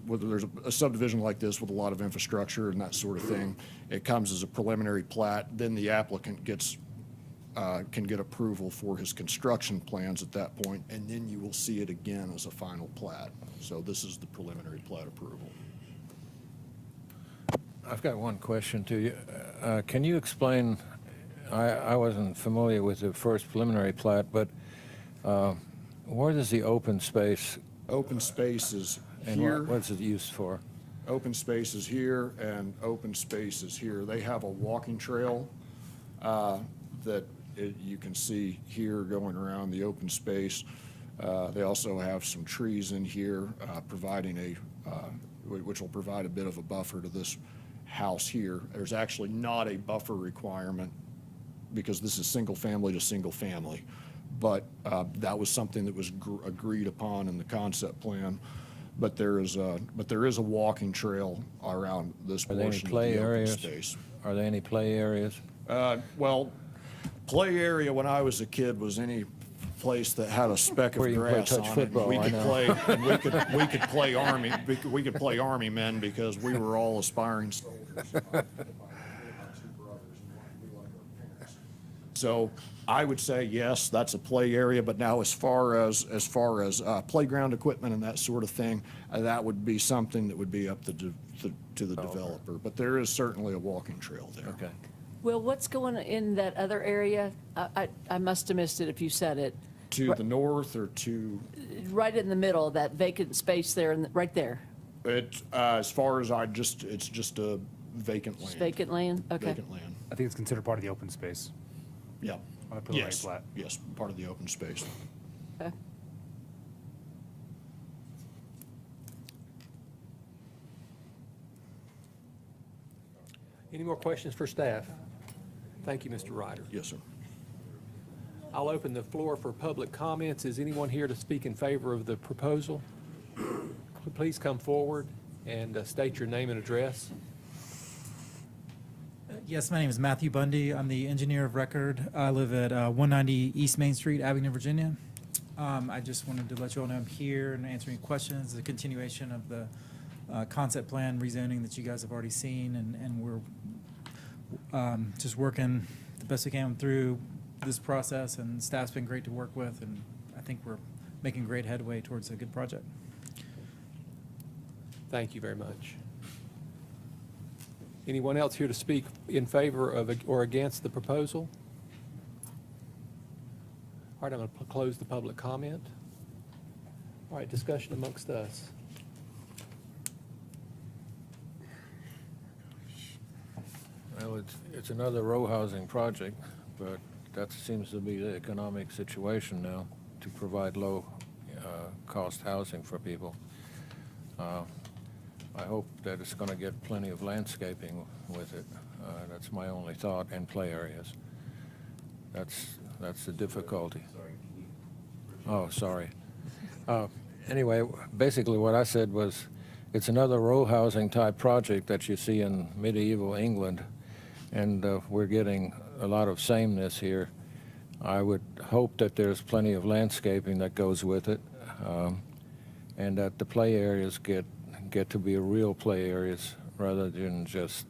a subdivision like this with a lot of infrastructure and that sort of thing, it comes as a preliminary plat, then the applicant can get approval for his construction plans at that point, and then you will see it again as a final plat. So this is the preliminary plat approval. I've got one question to you. Can you explain, I wasn't familiar with the first preliminary plat, but what is the open space? Open space is And here. what's it used for? Open space is here and open space is here. They have a walking trail that you can see here going around the open space. They also have some trees in here which will provide a bit of a buffer to this house here. There's actually not a buffer requirement because this is single family to single family. But that was something that was agreed upon in the concept plan. But there is a walking trail around this Are there any portion of play the open areas? space. Are there any play areas? Well, play area when I was a kid was any place that had a speck of Where you can play grass touch on it. football, We I could know. play, and we could play army. We could play army men because we were all aspiring soldiers. So I would say yes, that's a play area. But now, as far as playground equipment and that sort of thing, that would be something that would be up to the developer. But there is certainly a walking trail there. Okay. Will, what's going on in that other area? I must have missed it if you said it. To the north or to? Right in the middle, that vacant space there, right there. As far as it's just a vacant land. It's vacant land? Okay. Vacant land. I think it's considered part of the open space. Yeah. On the preliminary Yes, plat. yes, part of the open space. Okay. Any more questions for staff? Thank you, Mr. Ryder. Yes, sir. I'll open the floor for public comments. Is anyone here to speak in favor of the proposal? Please come forward and state your name and address. Yes, my name is Matthew Bundy. I'm the engineer of record. I live at 190 East Main Street, Abingdon, Virginia. I just wanted to let you all know I'm here and answering questions. It's a continuation of the concept plan rezoning that you guys have already seen, and we're just working the best we can through this process, and staff's been great to work with, and I think we're making great headway towards a good project. Thank you very much. Anyone else here to speak in favor of or against the proposal? All right, I'm going to close the public comment. All right, discussion amongst us. Well, it's another row housing project, but that seems to be the economic situation now, to provide low-cost housing for people. I hope that it's going to get plenty of landscaping with it. That's my only thought, and play areas. That's the difficulty. Oh, sorry. Anyway, basically what I said was, it's another row housing type project that you see in medieval England, and we're getting a lot of sameness here. I would hope that there's plenty of landscaping that goes with it, and that the play areas get to be real play areas rather than just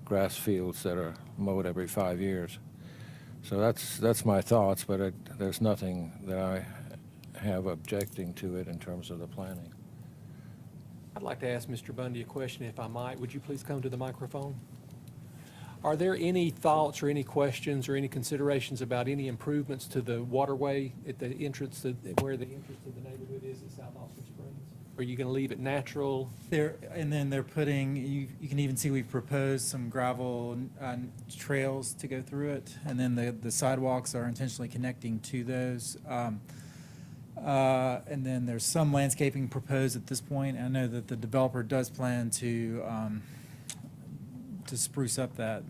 grass fields that are mowed every 5 years. So that's my thoughts, but there's nothing that I have objecting to it in terms of the planning. I'd like to ask Mr. Bundy a question, if I might. Would you please come to the microphone? Are there any thoughts or any questions or any considerations about any improvements to the waterway at the entrance, where the entrance to the neighborhood is at South Austin Springs? Are you going to leave it natural? And then they're putting, you can even see we've proposed some gravel trails to go through it, and then the sidewalks are intentionally connecting to those. And then there's some landscaping proposed at this point. I know that the developer does plan to spruce up that,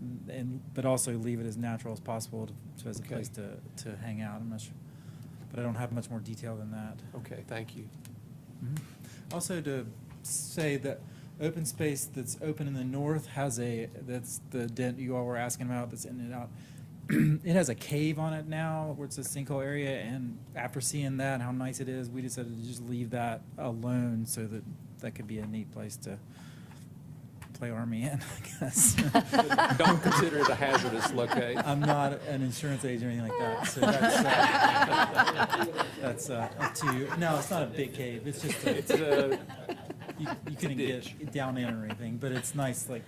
but also leave it as natural as possible as a place to hang out. I'm not sure, but I don't have much more detail than that. Okay, thank you. Also to say that open space that's open in the north that's the dent you all were asking about, that's in and out. It has a cave on it now, where it's a sinkhole area, and after seeing that and how nice it is, we decided to just leave that alone so that that could be a neat place to play Army in, I guess. Don't consider it a hazardous location. I'm not an insurance agent or anything like that, so that's up to you. No, it's not a big cave, it's just, you couldn't get down in or anything, but it's nice, like,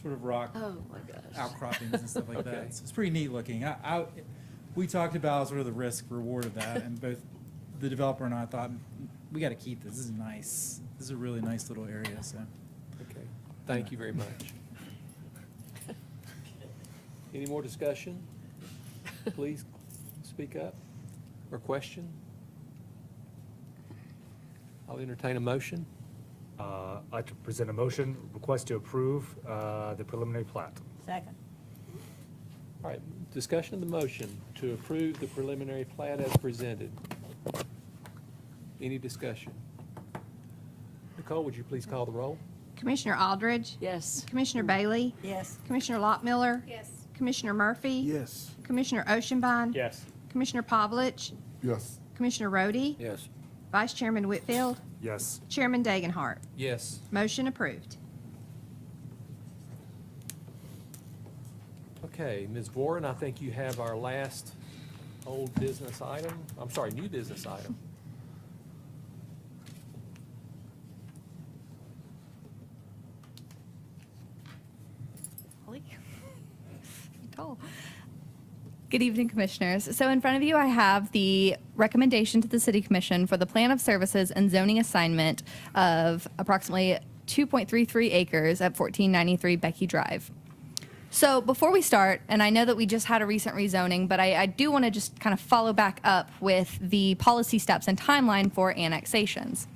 sort of rock Oh, my gosh. outcroppings and stuff like Okay. that. So it's pretty neat looking. We talked about sort of the risk reward of that, and both the developer and I thought, we got to keep this. This is nice. This is a really nice little area. So, Okay, thank you very much. Any more discussion? Please speak up or question. I'll entertain a motion. I'd like to present a motion, request to approve the preliminary plat. Second. All right, discussion of the motion to approve the preliminary plat as presented. Any discussion? Nicole, would you please call the roll? Commissioner Aldridge? Yes. Commissioner Bailey? Yes. Commissioner Lockmiller? Yes. Commissioner Murphy? Yes. Commissioner Oshinbaum? Yes. Commissioner Pavlich? Yes. Commissioner Rhodey? Yes. Vice Chairman Whitfield? Yes. Chairman Dagenhart? Yes. Motion approved. Okay, Ms. Voren, I think you have our last new business item. Holly. Tall. Good evening, Commissioners. So in front of you, I have the recommendation to the City Commission for the Plan of Services and Zoning Assignment of approximately 2.33 acres at 1493 Becky Drive. So before we start, and I know that we just had a recent rezoning, but I do want to just kind of follow back up with the policy steps and timeline for annexations.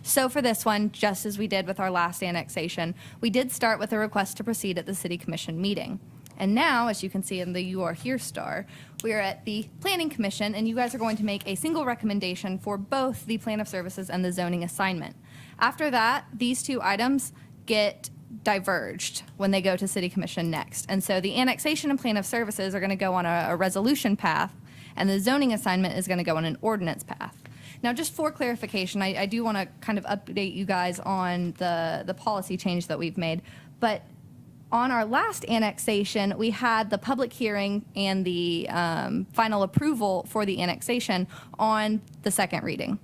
So for this one, just as we did with our last annexation, we did start with a request to proceed at the City Commission meeting. And now, as you can see in the You Are Here star, we are at the Planning Commission, and you guys are going to make a single recommendation for both the Plan of Services and the zoning assignment. After that, these two items get diverged when they go to City Commission next. And so the annexation and Plan of Services are going to go on a resolution path, and the zoning assignment is going to go on an ordinance path. Now, just for clarification, I do want to kind of update you guys on the policy change that we've made. But on our last annexation, we had the public hearing and the final approval for the annexation on the second reading.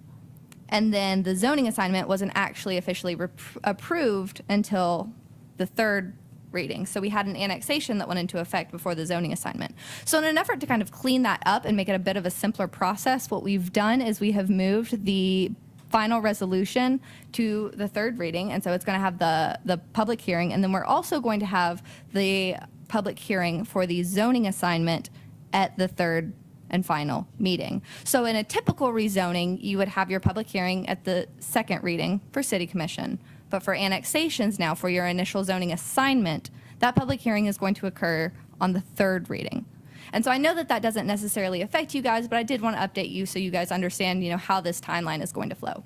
And then the zoning assignment wasn't actually officially approved until the third reading. So we had an annexation that went into effect before the zoning assignment. So in an effort to kind of clean that up and make it a bit of a simpler process, what we've done is we have moved the final resolution to the third reading, and so it's going to have the public hearing, and then we're also going to have the public hearing for the zoning assignment at the third and final meeting. So in a typical rezoning, you would have your public hearing at the second reading for City Commission, but for annexations now, for your initial zoning assignment, that public hearing is going to occur on the third reading. And so I know that that doesn't necessarily affect you guys, but I did want to update you so you guys understand, how this timeline is going to flow.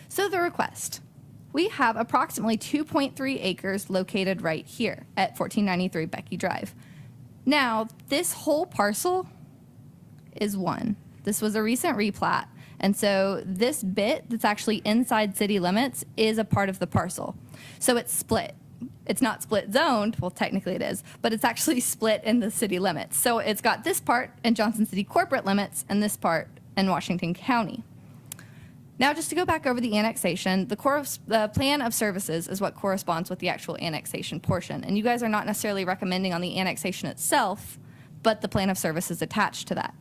So the request. We have approximately 2.3 acres located right here at 1493 Becky Drive. Now, this whole parcel is one. This was a recent replat. And so this bit that's actually inside city limits is a part of the parcel. So it's split. It's not split zoned, well, technically it is, but it's actually split in the city limits. So it's got this part in Johnson City corporate limits and this part in Washington County. Now, just to go back over the annexation, the plan of services is what corresponds with the actual annexation portion. And you guys are not necessarily recommending on the annexation itself, but the plan of services attached to that.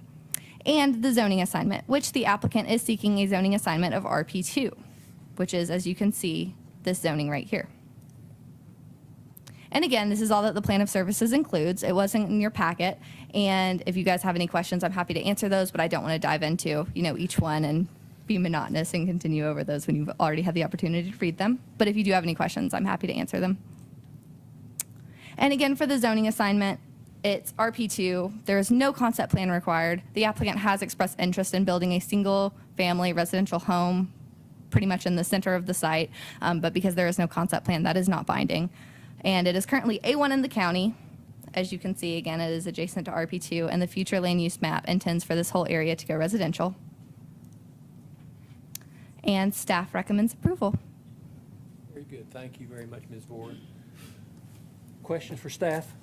And the zoning assignment, which the applicant is seeking a zoning assignment of RP2, which is, as you can see, this zoning right here. And again, this is all that the plan of services includes. It wasn't in your packet. And if you guys have any questions, I'm happy to answer those, but I don't want to dive into, each one and be monotonous and continue over those when you've already had the opportunity to read them. But if you do have any questions, I'm happy to answer them. And again, for the zoning assignment, It's RP2. There is no concept plan required. The applicant has expressed interest in building a single-family residential home pretty much in the center of the site, but because there is no concept plan, that is not binding. And it is currently A1 in the county. As you can see, again, it is adjacent to RP2, and the future land use map intends for this whole area to go residential. And staff recommends approval. Very good. Thank you very much, Ms. Voren. Questions for staff?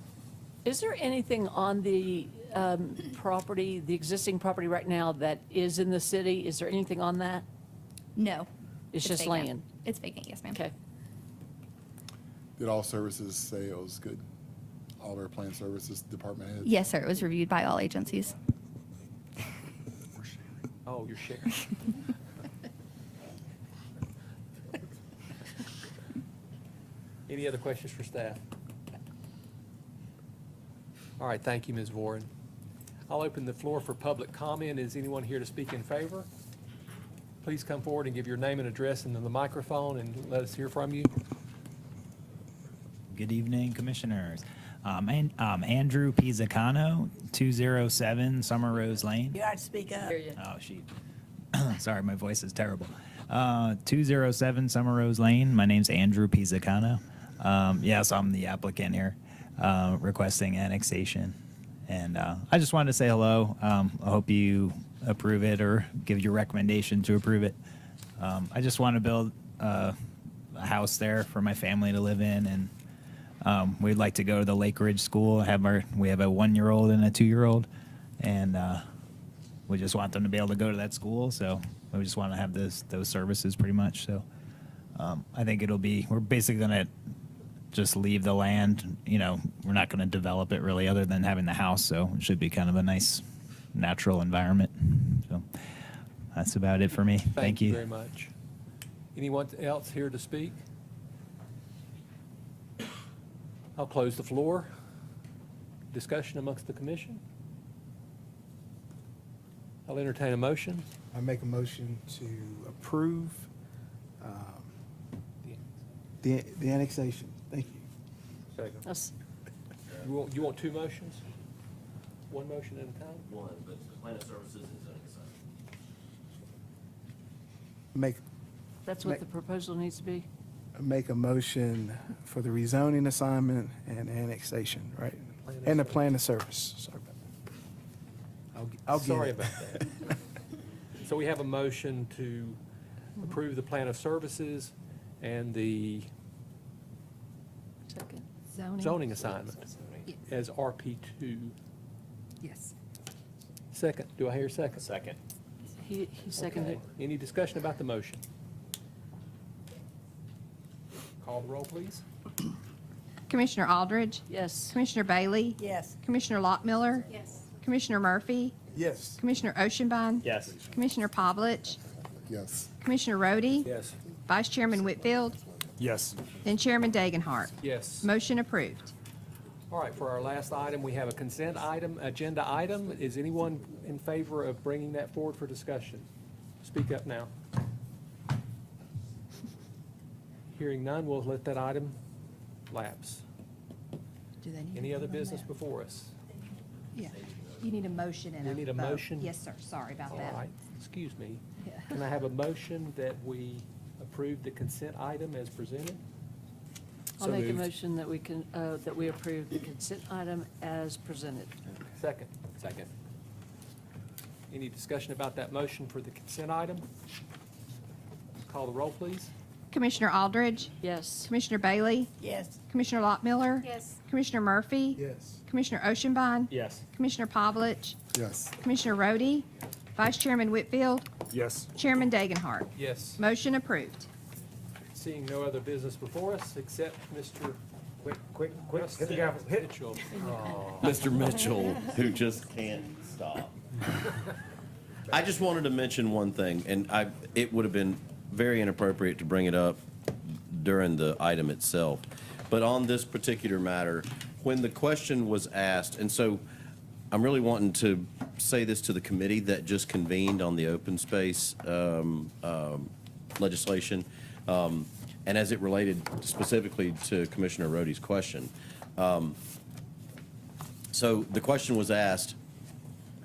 Is there anything on the property, the existing property right now that is in the city? Is there anything on that? No. It's just vacant. land? It's vacant, yes, ma'am. Okay. Did all services say it was good? All our plan services department heads? Yes, sir. It was reviewed by all agencies. Oh, you're sharing. Any other questions for staff? All right, thank you, Ms. Voren. I'll open the floor for public comment. Is anyone here to speak in favor? Please come forward and give your name and address into the microphone and let us hear from you. Good evening, Commissioners. Andrew Pizzacano, 207 Summer Rose Lane. You have to speak up. Oh, shoot. Sorry, my voice is terrible. 207 Summer Rose Lane. My name's Andrew Pizzacano. Yes, I'm the applicant here, requesting annexation. And I just wanted to say hello. I hope you approve it or give your recommendation to approve it. I just want to build a house there for my family to live in, and we'd like to go to the Lake Ridge School. We have a 1-year-old and a 2-year-old, and we just want them to be able to go to that school. So we just want to have those services pretty much. So I think we're basically going to just leave the land. We're not going to develop it really other than having the house. So it should be kind of a nice natural environment. So that's about it for me. Thank you. Very much. Anyone else here to speak? I'll close the floor. Discussion amongst the commission. I'll entertain a motion. I make a motion to approve the annexation. Thank you. That's- You want two motions? One motion at a time? One, but the plan of services is undecided. That's what the proposal needs to be? Make a motion for the rezoning assignment and annexation, right? And the plan of service. Sorry about that. I'll get Sorry it. about that. So we have a motion to approve the plan of services and the zoning assignment as RP2. Yes. Second, do I hear a second? Second. He seconded. Okay. Any discussion about the motion? Call the roll, please. Commissioner Aldridge? Yes. Commissioner Bailey? Yes. Commissioner Lockmiller? Yes. Commissioner Murphy? Yes. Commissioner Oshinbaum? Yes. Commissioner Pavlich? Yes. Commissioner Rhodey? Yes. Vice Chairman Whitfield? Yes. And Chairman Dagenhart. Yes. Motion approved. All right, for our last item, we have a consent item, agenda item. Is anyone in favor of bringing that forward for discussion? Speak up now. Hearing none, we'll let that item lapse. Do they need Any to other vote on business that? before us? Yeah. You need a motion and a We need a vote. motion? Yes, sir. Sorry about All that. right, excuse me. Yeah. Can I have a motion that we approve the consent item as presented? I'll So make a moved. motion that we approve the consent item as presented. Second. Second. Any discussion about that motion for the consent item? Call the roll, please. Commissioner Aldridge? Yes. Commissioner Bailey? Yes. Commissioner Lockmiller? Yes. Commissioner Murphy? Yes. Commissioner Oshinbaum? Yes. Commissioner Pavlich? Yes. Commissioner Rhodey? Vice Chairman Whitfield? Yes. Chairman Dagenhart. Yes. Motion approved. Seeing no other business before us, except Mr. Quick, hit the gavel, hit. Mitchell. Oh. Mr. Mitchell, who just can't stop. I just wanted to mention one thing, and it would have been very inappropriate to bring it up during the item itself. But on this particular matter, when the question was asked, and so I'm really wanting to say this to the committee that just convened on the open space legislation, and as it related specifically to Commissioner Rhodey's question. So the question was asked,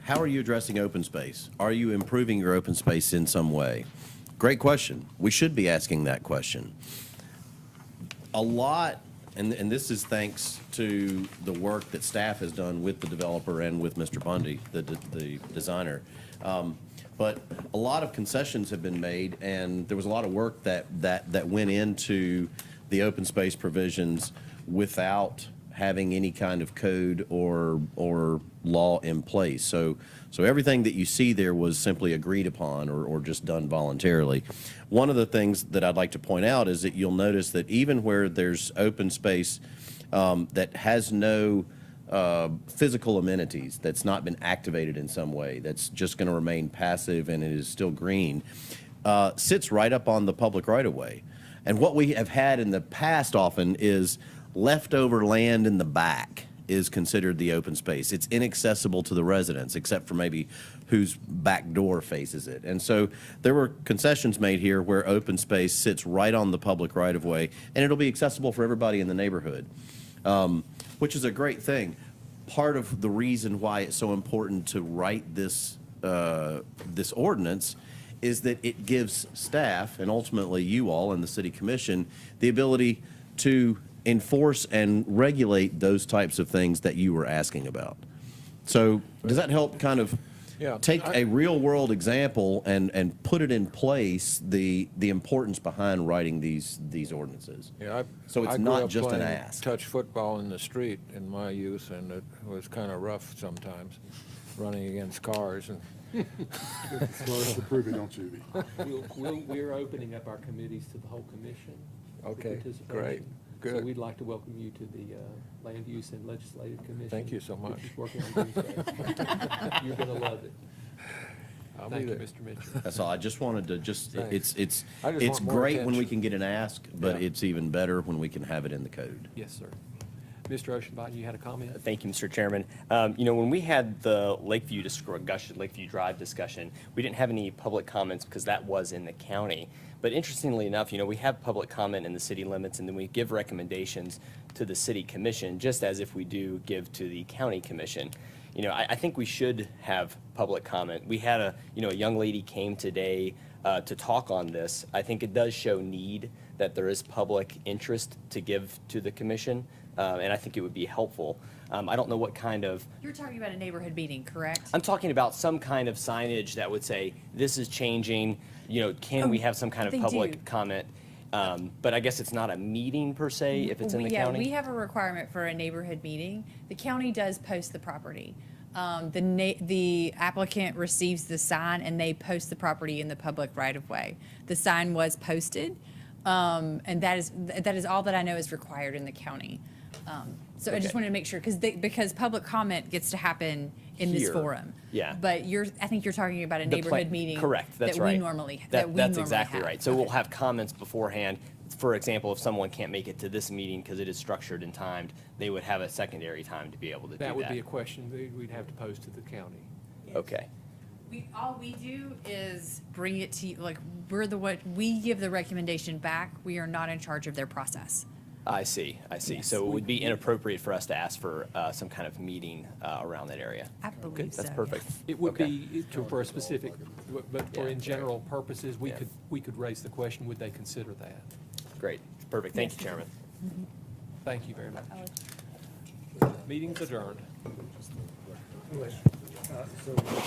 how are you addressing open space? Are you improving your open space in some way? Great question. We should be asking that question. A lot, and this is thanks to the work that staff has done with the developer and with Mr. Bundy, the designer. But a lot of concessions have been made, and there was a lot of work that went into the open space provisions without having any kind of code or law in place. So everything that you see there was simply agreed upon or just done voluntarily. One of the things that I'd like to point out is that you'll notice that even where there's open space that has no physical amenities, that's not been activated in some way, that's just going to remain passive and it is still green, sits right up on the public right-of-way. And what we have had in the past often is leftover land in the back is considered the open space. It's inaccessible to the residents, except for maybe whose back door faces it. And so there were concessions made here where open space sits right on the public right-of-way, and it'll be accessible for everybody in the neighborhood, which is a great thing. Part of the reason why it's so important to write this ordinance is that it gives staff, and ultimately you all and the city commission, the ability to enforce and regulate those types of things that you were asking about. So does that help kind of take a real world example and put it in place, the importance behind writing these ordinances? Yeah, so it's I grew not up just an playing ask. touch football in the street in my youth, and it was kind of rough sometimes, running against cars. And Slow to prove it, don't you? We're opening up our committees to the whole commission. for Okay, participation. great, So good. we'd like to welcome you to the Land Use and Legislative Commission. Thank you so much. which is working on these days. You're going to love it. I'll Thank be you, there. Mr. Mitchell. That's all. I just wanted to Thanks. it's I just it's want more great when we attention. can get an ask, but Yeah. it's even better when we can have it in the code. Yes, sir. Mr. Oceanbottom, you had a comment? Thank you, Mr. Chairman. When we had the Lakeview Drive discussion, we didn't have any public comments because that was in the county. But interestingly enough, we have public comment in the city limits, and then we give recommendations to the city commission, just as if we do give to the county commission. I think we should have public comment. We had a young lady came today to talk on this. I think it does show need that there is public interest to give to the commission. And I think it would be helpful. I don't know what kind of... You're talking about a neighborhood meeting, correct? I'm talking about some kind of signage that would say, this is changing, can we have some kind of they public do. comment? But I guess it's not a meeting per se, if it's in the county? Yeah, we have a requirement for a neighborhood meeting. The county does post the property. The applicant receives the sign and they post the property in the public right-of-way. The sign was posted, and that is all that I know is required in the county. So I just wanted to make sure, because public comment gets to happen in this Here. forum. Yeah. But I think you're talking about a The neighborhood meeting. Correct, that's that right. we normally That's exactly have. right. So we'll have comments beforehand. For example, if someone can't make it to this meeting because it is structured and timed, they would have a secondary time to be able to do that. That would be a question we'd have to pose to the county. Okay. All we do is bring it to you, we give the recommendation back. We are not in charge of their process. I see. Yes. So it would be inappropriate for us to ask for some kind of meeting around that area. I believe Good, that's so, perfect. yes. It would Okay. be for a specific, but for Yeah. in general purposes, we Yeah. could raise the question, would they consider that? Great, perfect. Thank you, Chairman. Thank you very much. Meeting's adjourned. So